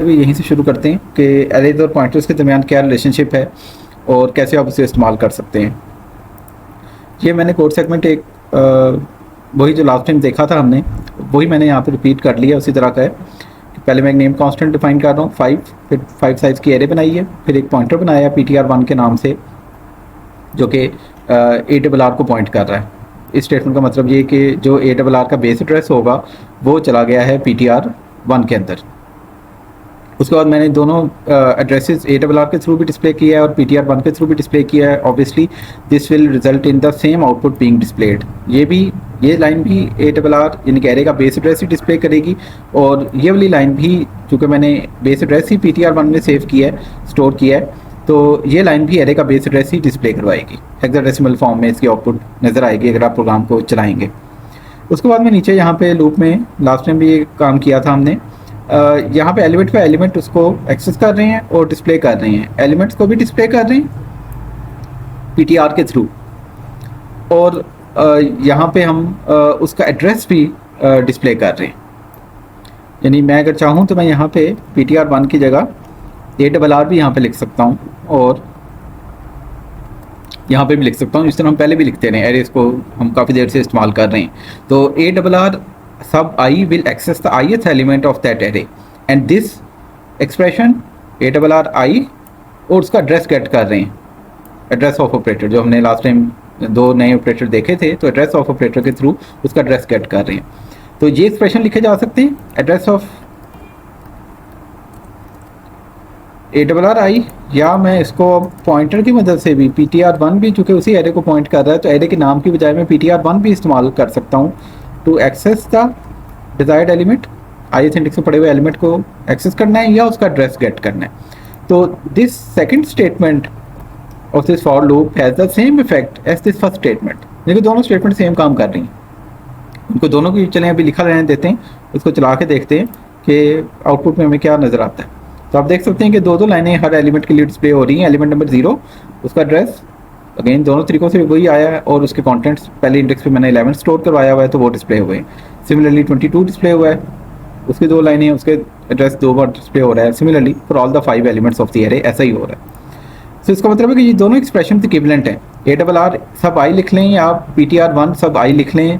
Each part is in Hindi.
लेक्चर भी यहीं से शुरू करते हैं कि एरेज और पॉइंटर्स के दरमियान क्या रिलेशनशिप है और कैसे आप उसे इस्तेमाल कर सकते हैं। ये मैंने कोड सेगमेंट एक वही जो लास्ट टाइम देखा था हमने, वही मैंने यहाँ पे रिपीट कर लिया, उसी तरह का है। पहले मैं एक नेम कांस्टेंट डिफाइन कर रहा हूँ 5, फिर 5 साइज़ की एरे बनाई है, फिर एक पॉइंटर बनाया ptr1 के नाम से जो कि ARR को पॉइंट कर रहा है। इस स्टेटमेंट का मतलब ये कि जो ARR का बेस एड्रेस होगा वो चला गया है ptr1 के अंदर। उसके बाद मैंने दोनों एड्रेसेस ARR के थ्रू भी डिस्प्ले किया है और ptr1 के थ्रू भी डिस्प्ले किया है। Obviously this will result in the same output being displayed. ये लाइन भी ARR यानी कि एरे का बेस एड्रेस ही डिस्प्ले करेगी, और ये वाली लाइन भी चूँकि मैंने बेस एड्रेस ही ptr1 में सेव किया है, स्टोर किया है, तो ये लाइन भी एरे का बेस एड्रेस ही डिस्प्ले करवाएगी। हेक्साडेसिमल फॉर्म में इसकी आउटपुट नज़र आएगी अगर आप प्रोग्राम को चलाएंगे। उसके बाद में नीचे यहाँ पे लूप में लास्ट टाइम भी ये काम किया था हमने, यहाँ पे एलिमेंट पे एलिमेंट उसको एक्सेस कर रहे हैं और डिस्प्ले कर रहे हैं। एलिमेंट्स को भी डिस्प्ले कर रहे हैं ptr के थ्रू, और यहाँ पे हम उसका एड्रेस भी डिस्प्ले कर रहे हैं। यानी मैं अगर चाहूँ तो मैं यहाँ पे ptr1 की जगह ARR भी यहाँ पे लिख सकता हूँ और यहाँ पे भी लिख सकता हूँ, जिस तरह हम पहले भी लिखते रहे, एरेज को हम काफ़ी देर से इस्तेमाल कर रहे हैं। तो ARR sub I will access the ith element of that array and this expression ARR I और उसका एड्रेस गेट कर रहे हैं, एड्रेस ऑफ ऑपरेटर जो हमने लास्ट टाइम 2 नए ऑपरेटर देखे थे, तो एड्रेस ऑफ ऑपरेटर के थ्रू उसका एड्रेस गेट कर रहे हैं। तो ये एक्सप्रेशन लिखे जा सकते हैं एड्रेस ऑफ ARR I, या मैं इसको पॉइंटर की मदद से भी ptr1 भी चूँकि उसी एरे को पॉइंट कर रहा है तो एरे के नाम की बजाय मैं ptr1 भी इस्तेमाल कर सकता हूँ to access the desired element. ith index में पड़े हुए एलिमेंट को एक्सेस करना है या उसका एड्रेस गेट करना है। तो this second statement of this for loop has the same effect as this first statement. देखिए दोनों स्टेटमेंट सेम काम कर रही हैं, उनको दोनों की चलें अभी लिखा रहने देते हैं, उसको चला के देखते हैं कि आउटपुट में हमें क्या नज़र आता है। तो आप देख सकते हैं कि दो लाइनें हर एलिमेंट के लिए डिस्प्ले हो रही हैं। एलिमेंट नंबर 0 उसका एड्रेस अगेन दोनों तरीकों से वही आया है, और उसके कंटेंट्स पहले इंडेक्स पे मैंने 11 स्टोर करवाया हुआ है तो वो डिस्प्ले हुए हैं। सिमिलरली 22 डिस्प्ले हुआ है, उसकी 2 लाइनें, उसके एड्रेस 2 बार डिस्प्ले हो रहा है। Similarly for all the 5 elements of the array ऐसा ही हो रहा है। तो इसका मतलब है कि ये दोनों एक्सप्रेशन इक्विवेलेंट हैं। ARR सब I लिख लें या आप ptr1 सब I लिख लें,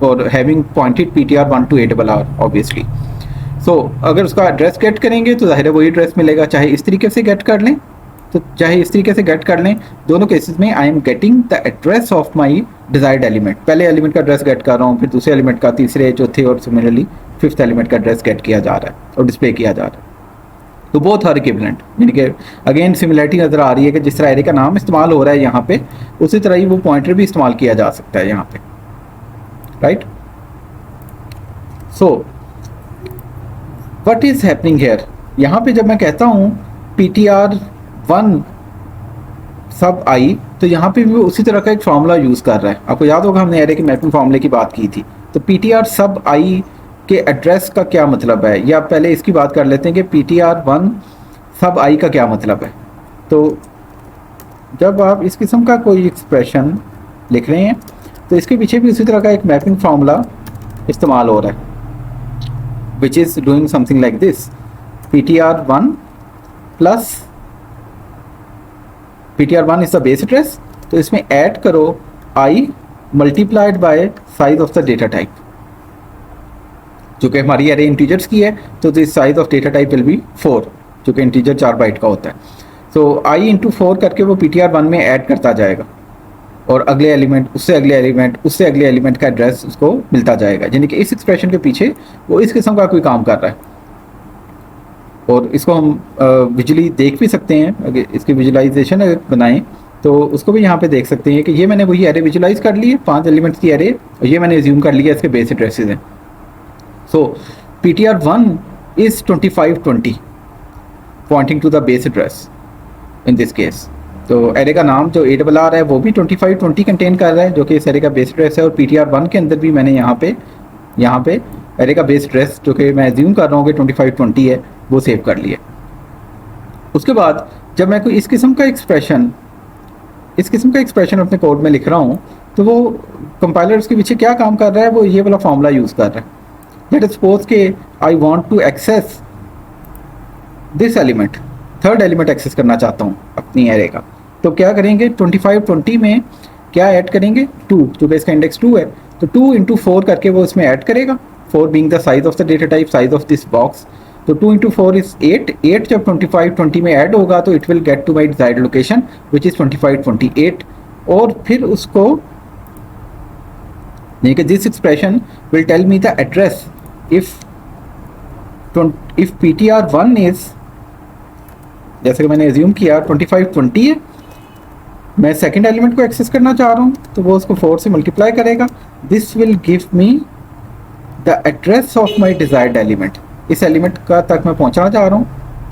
और having pointed ptr1 to ARR obviously. So अगर उसका एड्रेस गेट करेंगे तो ज़ाहिर है वही एड्रेस मिलेगा, चाहे इस तरीके से गेट कर लें तो चाहे इस तरीके से गेट कर लें। दोनों केसेस में I am getting the address of my desired element. पहले एलिमेंट का एड्रेस गेट कर रहा हूँ, फिर दूसरे एलिमेंट का, तीसरे, चौथे और सिमिलरली 5th एलिमेंट का एड्रेस गेट किया जा रहा है और डिस्प्ले किया जा रहा है। तो बोथ आर इक्विवेलेंट, यानी कि अगेन सिमिलरिटी नज़र आ रही है कि जिस तरह एरे का नाम इस्तेमाल हो रहा है यहाँ पे, उसी तरह ही वो पॉइंटर भी इस्तेमाल किया जा सकता है यहाँ पे, right. So what is happening here, यहाँ पे जब मैं कहता हूँ ptr1 सब I, तो यहाँ पे भी उसी तरह का एक फार्मूला यूज़ कर रहा है। आपको याद होगा हमने एरे के मैपिंग फार्मूले की बात की थी। तो ptr सब I के एड्रेस का क्या मतलब है, या पहले इसकी बात कर लेते हैं कि ptr1 सब I का क्या मतलब है। तो जब आप इस किस्म का कोई एक्सप्रेशन लिख रहे हैं तो इसके पीछे भी उसी तरह का एक मैपिंग फार्मूला इस्तेमाल हो रहा है, which is doing something like this: ptr1 plus ptr1 is the base address, तो इसमें ऐड करो I multiplied by size of the data type, जो कि हमारी एरे इंटीजर्स की है, तो this size of data type will be 4, जो कि इंटीजर 4 बाइट का होता है। तो I इंटू 4 करके वो ptr1 में ऐड करता जाएगा, और अगले एलिमेंट, उससे अगले एलिमेंट, उससे अगले एलिमेंट का एड्रेस उसको मिलता जाएगा। यानी कि इस एक्सप्रेशन के पीछे वो इस किस्म का कोई काम कर रहा है, और इसको हम विजुअली देख भी सकते हैं। अगर इसकी विजुअलाइजेशन अगर बनाएं तो उसको भी यहाँ पे देख सकते हैं कि ये मैंने वही एरे विजुअलाइज कर ली है, 5 एलिमेंट्स की एरे, और ये मैंने एज्यूम कर लिया इसके बेस एड्रेसेस हैं। So ptr1 is 2520 pointing to the base address in this case. तो एरे का नाम जो ARR है वो भी 2520 कंटेन कर रहा है, जो कि इस एरे का बेस एड्रेस है। और ptr1 के अंदर भी मैंने यहाँ पे एरे का बेस एड्रेस, जो कि मैं एज्यूम कर रहा हूँ कि 2520 है, वो सेव कर लिया। उसके बाद जब मैं कोई इस किस्म का एक्सप्रेशन अपने कोड में लिख रहा हूँ, तो वो कंपाइलर उसके पीछे क्या काम कर रहा है, वो ये वाला फार्मूला यूज़ कर रहा है। लेट अस सपोज के I want to access this element, third element access करना चाहता हूँ अपनी एरे का, तो क्या करेंगे 25 20 में क्या ऐड करेंगे 2, जो इसका इंडेक्स 2 है, तो 2 इंटू 4 करके वो इसमें ऐड करेगा, 4 being the size of the data type, size of this box, तो 2 इंटू 4 इज 8, 8 जब 25 20 में ऐड होगा तो it will get to my desired location which is 25 28, और फिर उसको यानी कि this expression will tell me the address if PTR1 is, जैसे कि मैंने एज्यूम किया 25 20 है, मैं सेकेंड एलिमेंट को एक्सेस करना चाह रहा हूँ तो वो उसको 4 से मल्टीप्लाई करेगा, this will give me the address of my desired element, इस एलिमेंट का तक मैं पहुँचना चाह रहा हूँ,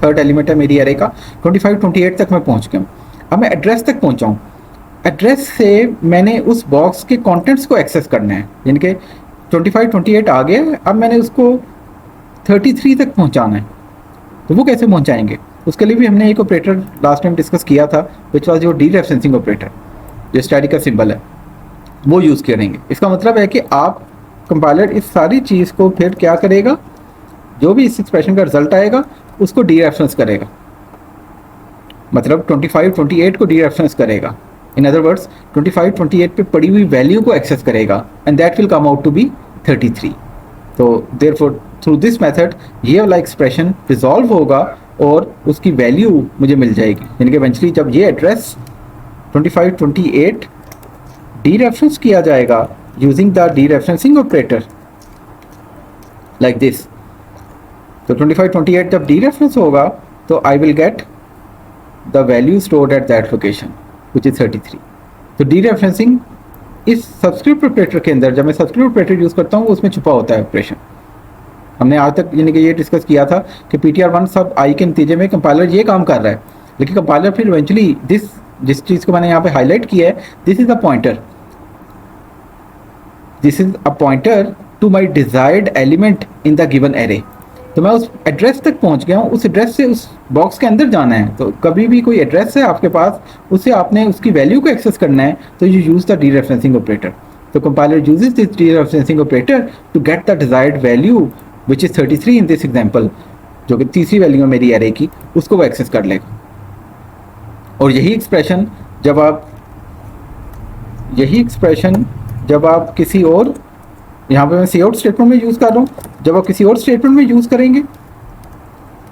थर्ड एलिमेंट है मेरी एरे का, 25 28 तक मैं पहुँच गया हूँ, अब मैं एड्रेस तक पहुँचा हूँ, एड्रेस से मैंने उस बॉक्स के कंटेंट्स को एक्सेस करना है, यानी कि 25 28 आ गया, अब मैंने उसको 33 तक पहुंचाना है, तो वो कैसे पहुंचाएंगे, उसके लिए भी हमने एक ऑपरेटर लास्ट टाइम डिस्कस किया था विच वाज योर डीरेफरेंसिंग ऑपरेटर, जो स्टैटिक का सिंबल है वो यूज़ करेंगे। इसका मतलब है कि आप कंपाइलर इस सारी चीज़ को फिर क्या करेगा, जो भी इस एक्सप्रेशन का रिजल्ट आएगा उसको डीरेफरेंस करेगा, मतलब 25 28 को डीरेफरेंस करेगा, इन अदर वर्ड्स 25 28 पे पड़ी हुई वैल्यू को एक्सेस करेगा and that will come out to be 33। तो देयरफॉर थ्रू दिस मेथड ये वाला एक्सप्रेशन रिजॉल्व होगा और उसकी वैल्यू मुझे मिल जाएगी, यानी कि इवेंचुअली जब ये एड्रेस 25 28 डीरेफरेंस किया जाएगा using the dereferencing operator like this, तो 25 28 जब डीरेफरेंस होगा तो I will get the value stored at that location which is 33। तो डीरेफरेंसिंग इस सब्सक्रिप्ट ऑपरेटर के अंदर, जब मैं सब्सक्रिप्ट ऑपरेटर यूज़ करता हूँ उसमें छुपा होता है ऑपरेशन। हमने आज तक यानी कि ये डिस्कस किया था कि PTR1 सब आई के नतीजे में कंपाइलर ये काम कर रहा है, लेकिन कंपाइलर फिर इवेंचुअली जिस चीज़ को मैंने यहाँ पे हाईलाइट किया है, this is a pointer to my desired element in the given array. तो मैं उस एड्रेस तक पहुँच गया हूँ, उस एड्रेस से उस बॉक्स के अंदर जाना है, तो कभी भी कोई एड्रेस है आपके पास, उससे आपने उसकी वैल्यू को एक्सेस करना है, तो you use the dereferencing operator. तो compiler uses this dereferencing operator to get the desired value which is 33 in this example, जो कि तीसरी वैल्यू है मेरी एरे की, उसको वो एक्सेस कर लेगा। और यही एक्सप्रेशन जब आप किसी और, यहाँ पे मैं सी आउट स्टेटमेंट में यूज़ कर रहा हूँ, जब आप किसी और स्टेटमेंट में यूज़ करेंगे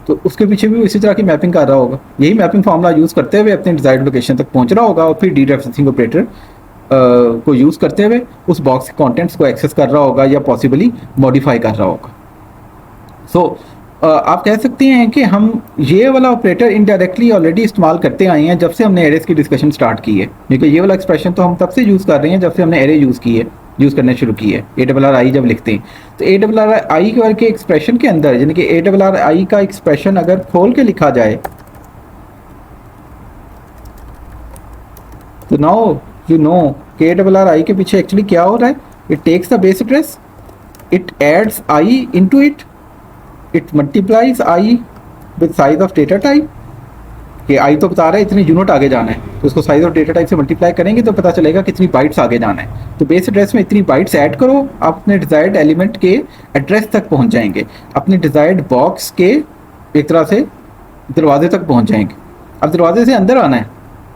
तो उसके पीछे भी इसी तरह की मैपिंग कर रहा होगा, यही मैपिंग फार्मूला यूज़ करते हुए अपने डिजायर्ड लोकेशन तक पहुँच रहा होगा और फिर डीरेफरेंसिंग ऑपरेटर को यूज़ करते हुए उस बॉक्स के कंटेंट्स को एक्सेस कर रहा होगा या पॉसिबली मॉडिफाई कर रहा होगा। सो आप कह सकते हैं कि हम ये वाला ऑपरेटर इनडायरेक्टली ऑलरेडी इस्तेमाल करते आए हैं जब से हमने एरेस की डिस्कशन स्टार्ट की है, क्योंकि ये वाला एक्सप्रेशन तो हम तब से यूज़ कर रहे हैं जब से हमने एरे यूज़ करना शुरू की है। ARRI जब लिखते हैं तो ARRI के एक्सप्रेशन के अंदर, यानी कि ARRI का एक्सप्रेशन अगर खोल के लिखा जाए तो नाउ यू नो कि ARRI के पीछे एक्चुअली क्या हो रहा है, it takes the base address, it adds I into it, it multiplies I with size of data type, कि आई तो बता रहा है इतने यूनिट आगे जाना है, तो उसको साइज ऑफ डेटा टाइप से मल्टीप्लाई करेंगे तो पता चलेगा कितनी बाइट्स आगे जाना है। तो बेस एड्रेस में इतनी बाइट्स ऐड करो, आप अपने डिजायर्ड एलिमेंट के एड्रेस तक पहुंच जाएंगे, अपने डिजायर्ड बॉक्स के एक तरह से दरवाजे तक पहुंच जाएंगे। अब दरवाजे से अंदर आना है,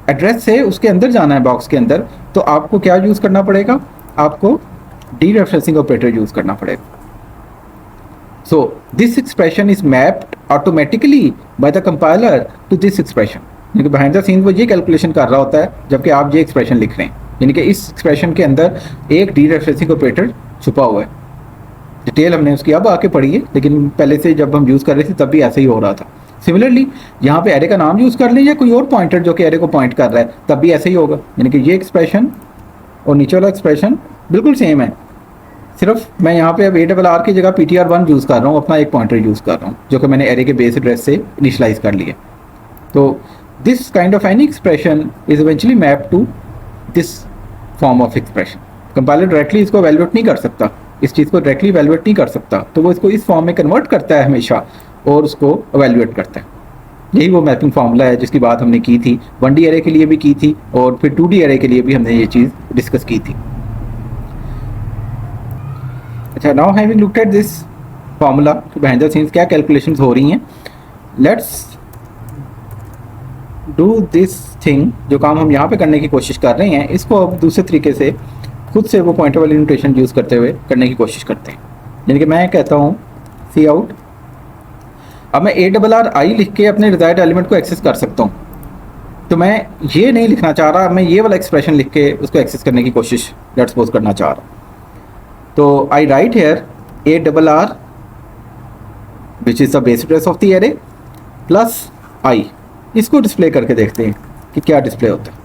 एड्रेस से उसके अंदर जाना है बॉक्स के अंदर, तो आपको क्या यूज़ करना पड़ेगा, आपको डीरेफरेंसिंग ऑपरेटर यूज़ करना पड़ेगा। So this expression is mapped automatically by the compiler to this expression, यानी कि behind the scenes वो ये कैलकुलेशन कर रहा होता है जबकि आप ये एक्सप्रेशन लिख रहे हैं, यानी कि इस एक्सप्रेशन के अंदर एक डीरेफरेंसिंग ऑपरेटर छुपा हुआ है। डिटेल हमने उसकी अब आके पढ़ी है, लेकिन पहले से जब हम यूज़ कर रहे थे तब भी ऐसे ही हो रहा था। सिमिलरली यहाँ पे एरे का नाम यूज़ कर लें या कोई और पॉइंटर जो कि एरे को पॉइंट कर रहा है, तब भी ऐसे ही होगा, यानी कि ये एक्सप्रेशन और नीचे वाला एक्सप्रेशन बिल्कुल सेम है, सिर्फ मैं यहाँ पे अब ARR की जगह PTR1 यूज़ कर रहा हूँ, अपना एक पॉइंटर यूज़ कर रहा हूँ जो कि मैंने एरे के बेस एड्रेस से इनिशलाइज कर लिया। तो this kind of any expression is eventually map to this form of expression. Compiler directly इसको एवेलुएट नहीं कर सकता, इस चीज़ को डायरेक्टली एवेलुएट नहीं कर सकता, तो वो इसको इस फॉर्म में कन्वर्ट करता है हमेशा और उसको एवेलुएट करता है। यही वो मैपिंग फार्मूला है जिसकी बात हमने की थी, 1D एरे के लिए भी की थी और फिर 2D एरे के लिए भी हमने ये चीज़ डिस्कस की थी। अच्छा, now having looked at this formula, behind the scenes क्या कैलकुलेशंस हो रही हैं, लेट्स डू दिस थिंग, जो काम हम यहाँ पे करने की कोशिश कर रहे हैं इसको अब दूसरे तरीके से खुद से वो पॉइंटर वाली नोटेशन यूज़ करते हुए करने की कोशिश करते हैं। यानी कि मैं कहता हूँ सी आउट, अब मैं ARRI लिख के अपने डिजायर्ड एलिमेंट को एक्सेस कर सकता हूँ। तो मैं ये नहीं लिखना चाह रहा, मैं ये वाला एक्सप्रेशन लिख के उसको एक्सेस करने की कोशिश लेट्स सपोज करना चाह रहा हूँ। तो I write here ARR which is the base address of the array plus i, इसको डिस्प्ले करके देखते हैं कि क्या डिस्प्ले होता है।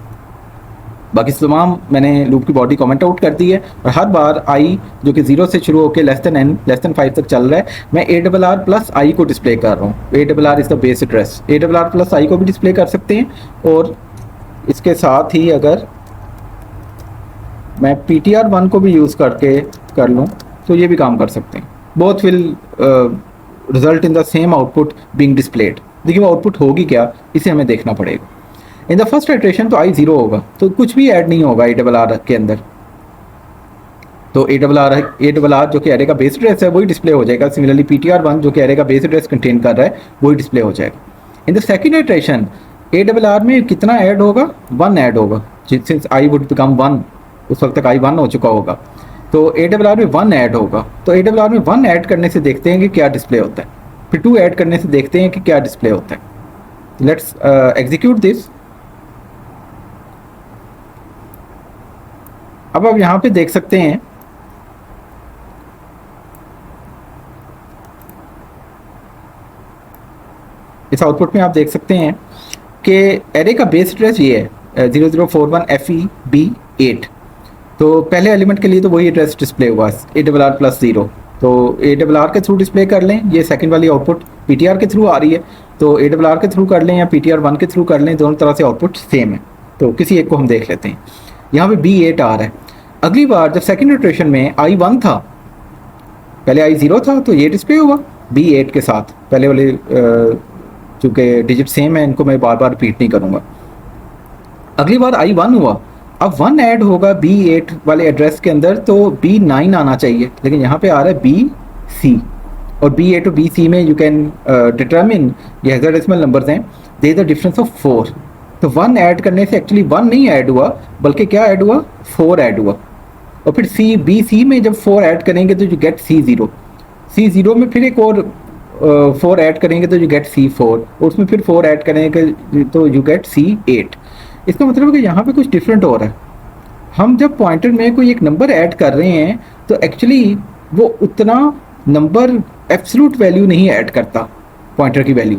बाकी तमाम मैंने लूप की बॉडी कमेंट आउट कर दी है और हर बार आई जो कि 0 से शुरू होकर n <5 तक चल रहा है, मैं ARR प्लस आई को डिस्प्ले कर रहा हूँ। ARR is the base address, ARR plus i को भी डिस्प्ले कर सकते हैं और इसके साथ ही अगर मैं PTR1 को भी यूज़ करके कर लूँ तो ये भी काम कर सकते हैं। Both will result in the same output being displayed. देखिए वो आउटपुट होगी क्या, इसे हमें देखना पड़ेगा। इन द फर्स्ट इटरेशन तो आई 0 होगा, तो कुछ भी ऐड नहीं होगा ARR के अंदर। तो ARR जो कि एरे का बेस एड्रेस है वही डिस्प्ले हो जाएगा। सिमिलरली PTR1 जो कि एरे का बेस एड्रेस कंटेन कर रहा है वही डिस्प्ले हो जाएगा। In the second iteration ARR में कितना ऐड होगा, 1 ऐड होगा, सिंस आई वुड बिकम 1, उस वक्त तक आई 1 हो चुका होगा। तो ARR में 1 ऐड होगा, तो ARR में 1 ऐड करने से देखते हैं कि क्या डिस्प्ले होता है, फिर 2 ऐड करने से देखते हैं कि क्या डिस्प्ले होता है। Let's execute this. अब आप यहाँ पे देख सकते हैं इस आउटपुट में आप देख सकते हैं कि एरे का बेस एड्रेस ये है 0041 FEB8। तो पहले एलिमेंट के लिए तो वही एड्रेस डिस्प्ले हुआ ARR प्लस 0, तो ARR के थ्रू डिस्प्ले कर लें। ये सेकंड वाली आउटपुट PTR के थ्रू आ रही है, तो ARR के थ्रू कर लें या PTR1 के थ्रू कर लें, दोनों तरह से आउटपुट सेम है। तो किसी एक को हम देख लेते हैं। यहाँ पे B8 आ रहा है। अगली बार जब सेकंड इटरेशन में आई 1 था, पहले आई 0 था, तो ये डिस्प्ले हुआ B8 के साथ। पहले वाले चूँकि डिजिट सेम है, इनको मैं बार बार रिपीट नहीं करूँगा। अगली बार आई 1 हुआ, अब 1 ऐड होगा B8 वाले एड्रेस के अंदर, तो B9 आना चाहिए, लेकिन यहाँ पे आ रहा है BC। और B8 और BC में यू कैन डिटरमिन, ये हेक्साडेसिमल नंबर्स हैं, there is a difference of 4। तो 1 ऐड करने से एक्चुअली 1 नहीं ऐड हुआ, बल्कि क्या ऐड हुआ, 4 ऐड हुआ। और फिर BC में जब 4 ऐड करेंगे तो यू गेट C0 में फिर एक और 4 ऐड करेंगे तो यू गेट C4, और उसमें फिर 4 ऐड करेंगे तो यू गेट C8। इसका मतलब है कि यहाँ पे कुछ डिफरेंट हो रहा है। हम जब पॉइंटर में कोई एक नंबर ऐड कर रहे हैं तो एक्चुअली वो उतना नंबर एब्सोल्यूट वैल्यू नहीं ऐड करता, पॉइंटर की वैल्यू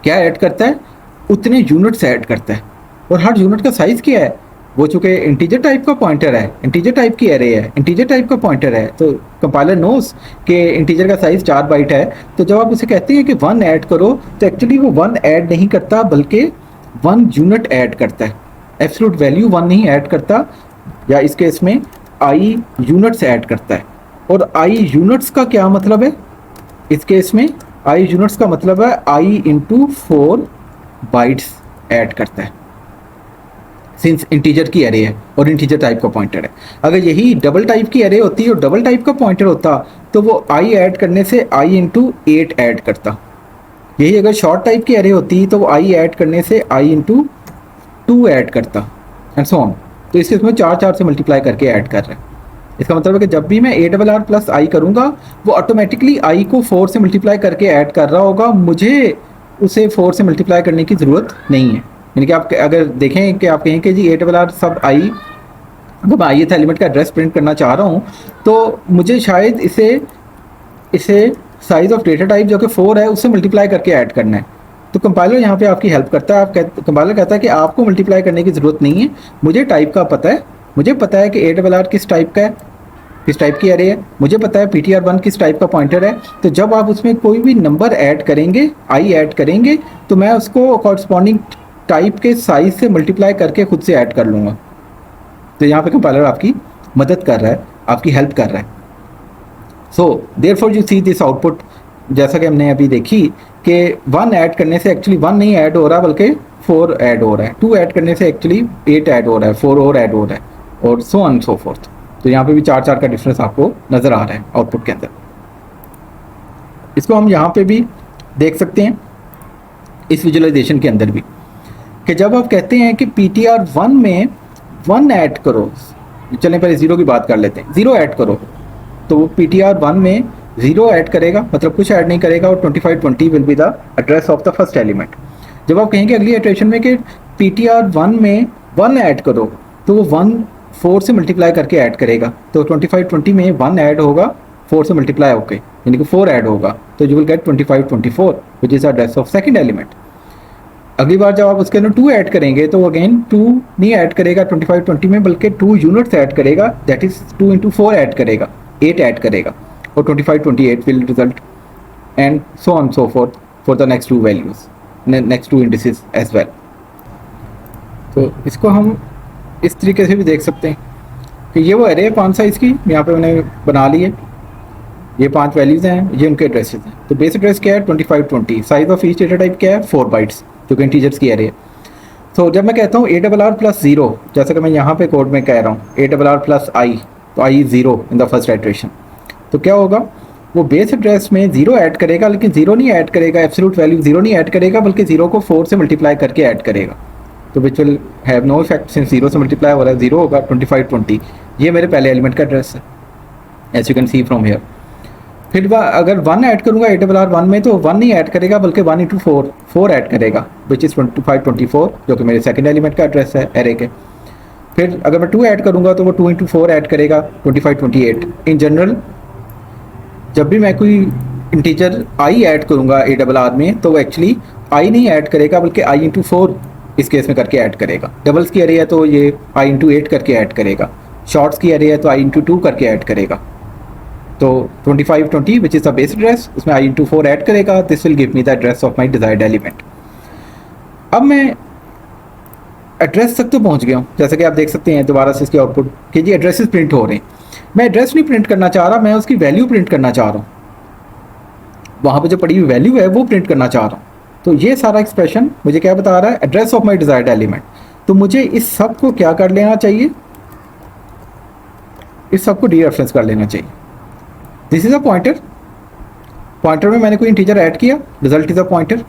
क्या ऐड करता है, उतने यूनिट्स ऐड करता है। और हर यूनिट का साइज़ क्या है, वो चूँकि इंटीजर टाइप का पॉइंटर है, इंटीजर टाइप की एरे है, इंटीजर टाइप का पॉइंटर है, तो कंपाइलर नोस कि इंटीजर का साइज़ 4 बाइट है। तो जब आप उसे कहते हैं कि 1 ऐड करो, तो एक्चुअली वो 1 ऐड नहीं करता, बल्कि 1 यूनिट ऐड करता है। एब्सोल्यूट वैल्यू 1 नहीं ऐड करता, या इस केस में आई यूनिट्स ऐड करता है। और आई यूनिट्स का क्या मतलब है, इस केस में आई यूनिट्स का मतलब है आई इंटू 4 बाइट्स ऐड करता है, सिंस इंटीजर की एरे है और इंटीजर टाइप का पॉइंटर है। अगर यही डबल टाइप की एरे होती और डबल टाइप का पॉइंटर होता तो वो आई ऐड करने से आई इंटू 8 ऐड करता। यही अगर शॉर्ट टाइप की एरे होती तो वो आई ऐड करने से आई इंटू 2 ऐड करता, एंड सो ऑन। तो इसके इसमें 4 से मल्टीप्लाई करके ऐड कर रहा है। इसका मतलब है कि जब भी मैं ARR प्लस आई करूँगा, वो ऑटोमेटिकली आई को 4 से मल्टीप्लाई करके ऐड कर रहा होगा, मुझे उसे 4 से मल्टीप्लाई करने की ज़रूरत नहीं है। यानी कि आप अगर देखें कि आप कहें कि जी ARR सब आई, अगर मैं ith एलिमेंट का एड्रेस प्रिंट करना चाह रहा हूँ तो मुझे शायद इसे साइज ऑफ डेटा टाइप जो कि 4 है उससे मल्टीप्लाई करके ऐड करना है। तो कंपाइलर यहाँ पे आपकी हेल्प करता है। कंपाइलर कहता है कि आपको मल्टीप्लाई करने की ज़रूरत नहीं है, मुझे टाइप का पता है, मुझे पता है कि ARR किस टाइप का है, किस टाइप की एरे है, मुझे पता है PTR1 किस टाइप का पॉइंटर है। तो जब आप उसमें कोई भी नंबर ऐड करेंगे, आई ऐड करेंगे, तो मैं उसको कॉरस्पॉन्डिंग टाइप के साइज से मल्टीप्लाई करके खुद से ऐड कर लूँगा। तो यहाँ पे कंपाइलर आपकी मदद कर रहा है, आपकी हेल्प कर रहा है। So therefore you see this output, जैसा कि हमने अभी देखी कि 1 ऐड करने से एक्चुअली 1 नहीं ऐड हो रहा बल्कि 4 ऐड हो रहा है, 2 ऐड करने से एक्चुअली 8 ऐड हो रहा है, 4 और ऐड हो रहा है, और सो ऑन सो फोर्थ। तो यहाँ पे भी 4 का डिफरेंस आपको नज़र आ रहा है आउटपुट के अंदर। इसको हम यहाँ पे भी देख सकते हैं इस विजुअलाइजेशन के अंदर भी कि जब आप कहते हैं कि PTR1 में 1 ऐड करो, चलें पहले 0 की बात कर लेते हैं, 0 ऐड करो, तो वो PTR1 में 0 ऐड करेगा, मतलब कुछ ऐड नहीं करेगा, और 2520 will be the address of the first element. जब आप कहेंगे अगली इटरेशन में कि PTR1 में 1 ऐड करो, तो वो 1 4 से मल्टीप्लाई करके ऐड करेगा, तो 2520 में 1 ऐड होगा 4 से मल्टीप्लाई होके, यानी कि 4 ऐड होगा, तो you will get 2524 which is address of second element. अगली बार जब आप उसके अंदर 2 ऐड करेंगे तो अगेन 2 नहीं ऐड करेगा 2520 में, बल्कि 2 यूनिट्स ऐड करेगा, दैट इज 2 इंटू 4 ऐड करेगा, 8 ऐड करेगा, और 2528 will result and so on so forth for the next 2 values, next 2 indices as well. तो इसको हम इस तरीके से भी देख सकते हैं कि ये वो एरे है 5 साइज़ की, यहाँ पे मैंने बना ली है, ये 5 वैल्यूज़ हैं, ये उनके एड्रेसेस हैं। तो बेस एड्रेस क्या है 2520, size of each data type क्या है 4 बाइट्स, जो कि इंटीजर्स की एरे है। तो जब मैं कहता हूँ ARR+0, जैसा कि मैं यहाँ पे कोड में कह रहा हूँ ARR+i, तो i is 0 in the first iteration, तो क्या होगा, वो बेस एड्रेस में 0 ऐड करेगा, लेकिन 0 नहीं ऐड करेगा, एब्सोल्यूट वैल्यू 0 नहीं ऐड करेगा, बल्कि 0 को 4 से मल्टीप्लाई करके ऐड करेगा, तो which will have no effect since 0 से मल्टीप्लाई हो रहा है, 0 होगा 2520। ये मेरे पहले एलिमेंट का एड्रेस है as you can see from here. फिर अगर 1 ऐड करूँगा ARR1 में, तो 1 नहीं ऐड करेगा, बल्कि 1 इंटू 4 ऐड करेगा, विच इज़ 2524, जो कि मेरे सेकंड एलिमेंट का एड्रेस है एरे के। फिर अगर मैं 2 ऐड करूँगा तो वो 2 इंटू 4 ऐड करेगा 2528। इन जनरल जब भी मैं कोई इंटीजर i ऐड करूँगा ARR में, तो वो एक्चुअली i नहीं ऐड करेगा, बल्कि i इंटू 4 इस केस में करके ऐड करेगा। डबल्स की एरे है तो ये i इंटू 8 करके ऐड करेगा, शॉर्ट्स की एरे है तो i इंटू 2 करके ऐड करेगा। तो 2520 विच इज़ द बेस एड्रेस, उसमें i इंटू 4 ऐड करेगा, this will give me the address of my desired element. अब मैं एड्रेस तक तो पहुंच गया हूँ, जैसा कि आप देख सकते हैं दोबारा से इसके आउटपुट कि जी एड्रेसेस प्रिंट हो रहे हैं। मैं एड्रेस नहीं प्रिंट करना चाह रहा, मैं उसकी वैल्यू प्रिंट करना चाह रहा हूँ, वहाँ पर जो पड़ी हुई वैल्यू है वो प्रिंट करना चाह रहा हूँ। तो ये सारा एक्सप्रेशन मुझे क्या बता रहा है, address of my desired element. तो मुझे इस सब को क्या कर लेना चाहिए, इस सब को डीरेफरेंस कर लेना चाहिए। This is a pointer, pointer में मैंने कोई इंटीजर ऐड किया, रिजल्ट इज अ पॉइंटर,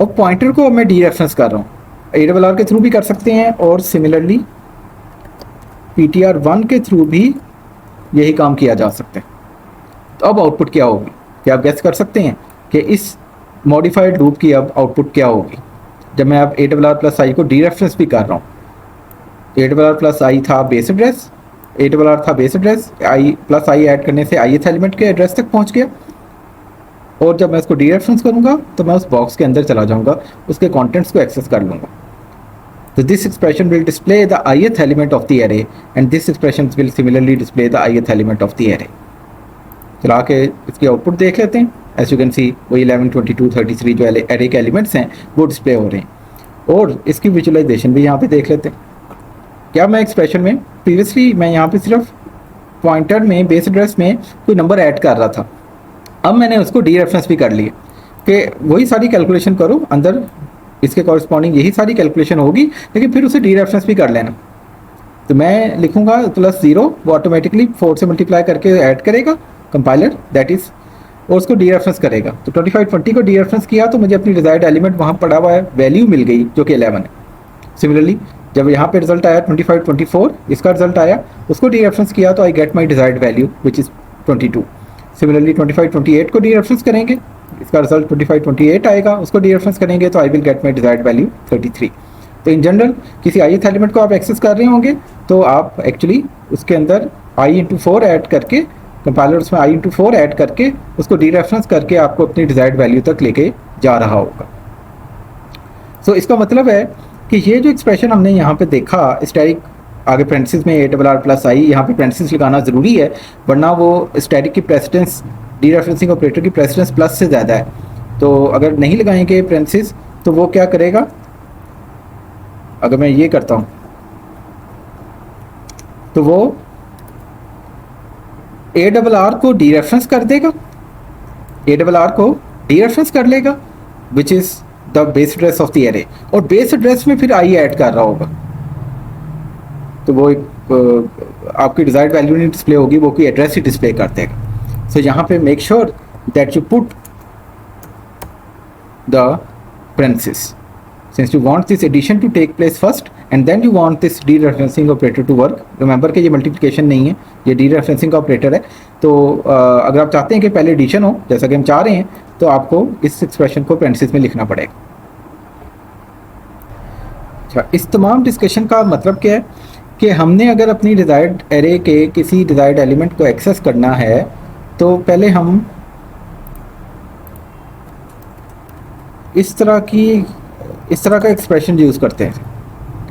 और पॉइंटर को मैं डीरेफरेंस कर रहा हूँ। ARR के थ्रू भी कर सकते हैं, और सिमिलरली PTR1 के थ्रू भी यही काम किया जा सकता है। तो अब आउटपुट क्या होगी, क्या आप गेस कर सकते हैं कि इस मॉडिफाइड लूप की अब आउटपुट क्या होगी, जब मैं अब ARR+i को डीरेफरेंस भी कर रहा हूँ। ARR+i था बेस एड्रेस, ARR था बेस एड्रेस, i+i ऐड करने से ith एलिमेंट के एड्रेस तक पहुँच गया, और जब मैं इसको डीरेफरेंस करूँगा तो मैं उस बॉक्स के अंदर चला जाऊँगा, उसके कंटेंट्स को एक्सेस कर लूँगा। तो this expression will display the ith element of the array, and this expression will similarly display the ith element of the array. चला के इसकी आउटपुट देख लेते हैं। एज यू कैन सी वो 11, 22, 33 जो एरे के एलिमेंट्स हैं वो डिस्प्ले हो रहे हैं, और इसकी विजुअलाइजेशन भी यहाँ पे देख लेते हैं। क्या मैं एक्सप्रेशन में प्रीवियसली मैं यहाँ पे सिर्फ पॉइंटर में बेस एड्रेस में कोई नंबर ऐड कर रहा था, अब मैंने उसको डीरेफरेंस भी कर लिया कि वही सारी कैलकुलेशन करो, अंदर इसके कॉरस्पॉन्डिंग यही सारी कैलकुलेशन होगी, लेकिन फिर उसे डीरेफरेंस भी कर लेना। तो मैं लिखूँगा +0, वो ऑटोमेटिकली 4 से मल्टीप्लाई करके ऐड करेगा कंपाइलर, दैट इज़, और उसको डीरेफरेंस करेगा। तो 2520 को डीरेफरेंस किया तो मुझे अपनी डिजायर्ड एलिमेंट वहाँ पड़ा हुआ है, वैल्यू मिल गई जो कि 11 है। सिमिलरली जब यहाँ पे रिजल्ट आया 2524, इसका रिजल्ट आया, उसको डीरेफरेंस किया तो I get my desired value which is 22। Similarly 2528 को डीरेफरेंस करेंगे, इसका रिजल्ट 2528 आएगा, उसको डीरेफरेंस करेंगे तो I will get my desired value 33। तो इन जनरल किसी ith एलिमेंट को आप एक्सेस कर रहे होंगे तो आप एक्चुअली उसके अंदर i इंटू 4 ऐड करके, कंपाइलर उसमें i इंटू 4 ऐड करके उसको डीरेफरेंस करके आपको अपनी डिजायर्ड वैल्यू तक लेके जा रहा होगा। सो इसका मतलब है कि ये जो एक्सप्रेशन हमने यहाँ पे देखा, स्टैटिक आगे पेरेंथेसिस में ARR+i, यहाँ पे पेरेंथेसिस लगाना ज़रूरी है, वरना वो स्टैटिक की प्रेसिडेंस डीरेफरेंसिंग ऑपरेटर की प्रेसिडेंस प्लस से ज़्यादा है। तो अगर नहीं लगाएंगे पेरेंथेसिस तो वो क्या करेगा, अगर मैं ये करता हूँ तो वो ARR को डीरेफरेंस कर देगा, ARR को डीरेफरेंस कर लेगा which is the base address of the array, और बेस एड्रेस में फिर i ऐड कर रहा होगा, तो वो एक आपकी डिजायर्ड वैल्यू नहीं डिस्प्ले होगी, वो कोई एड्रेस ही डिस्प्ले कर देगा। सो यहाँ पे make sure that you put the parenthesis. Since you want this addition to take place first and then you want this dereferencing operator to work, remember कि ये multiplication नहीं है, ये dereferencing का ऑपरेटर है। तो अगर आप चाहते हैं कि पहले एडिशन हो जैसा कि हम चाह रहे हैं तो आपको इस एक्सप्रेशन को पेरेंथेसिस में लिखना पड़ेगा। अच्छा, इस तमाम डिस्कशन का मतलब क्या है कि हमने अगर अपनी डिज़ायर्ड एरे के किसी डिज़ायर्ड एलिमेंट को एक्सेस करना है तो पहले हम इस तरह का एक्सप्रेशन यूज़ करते हैं।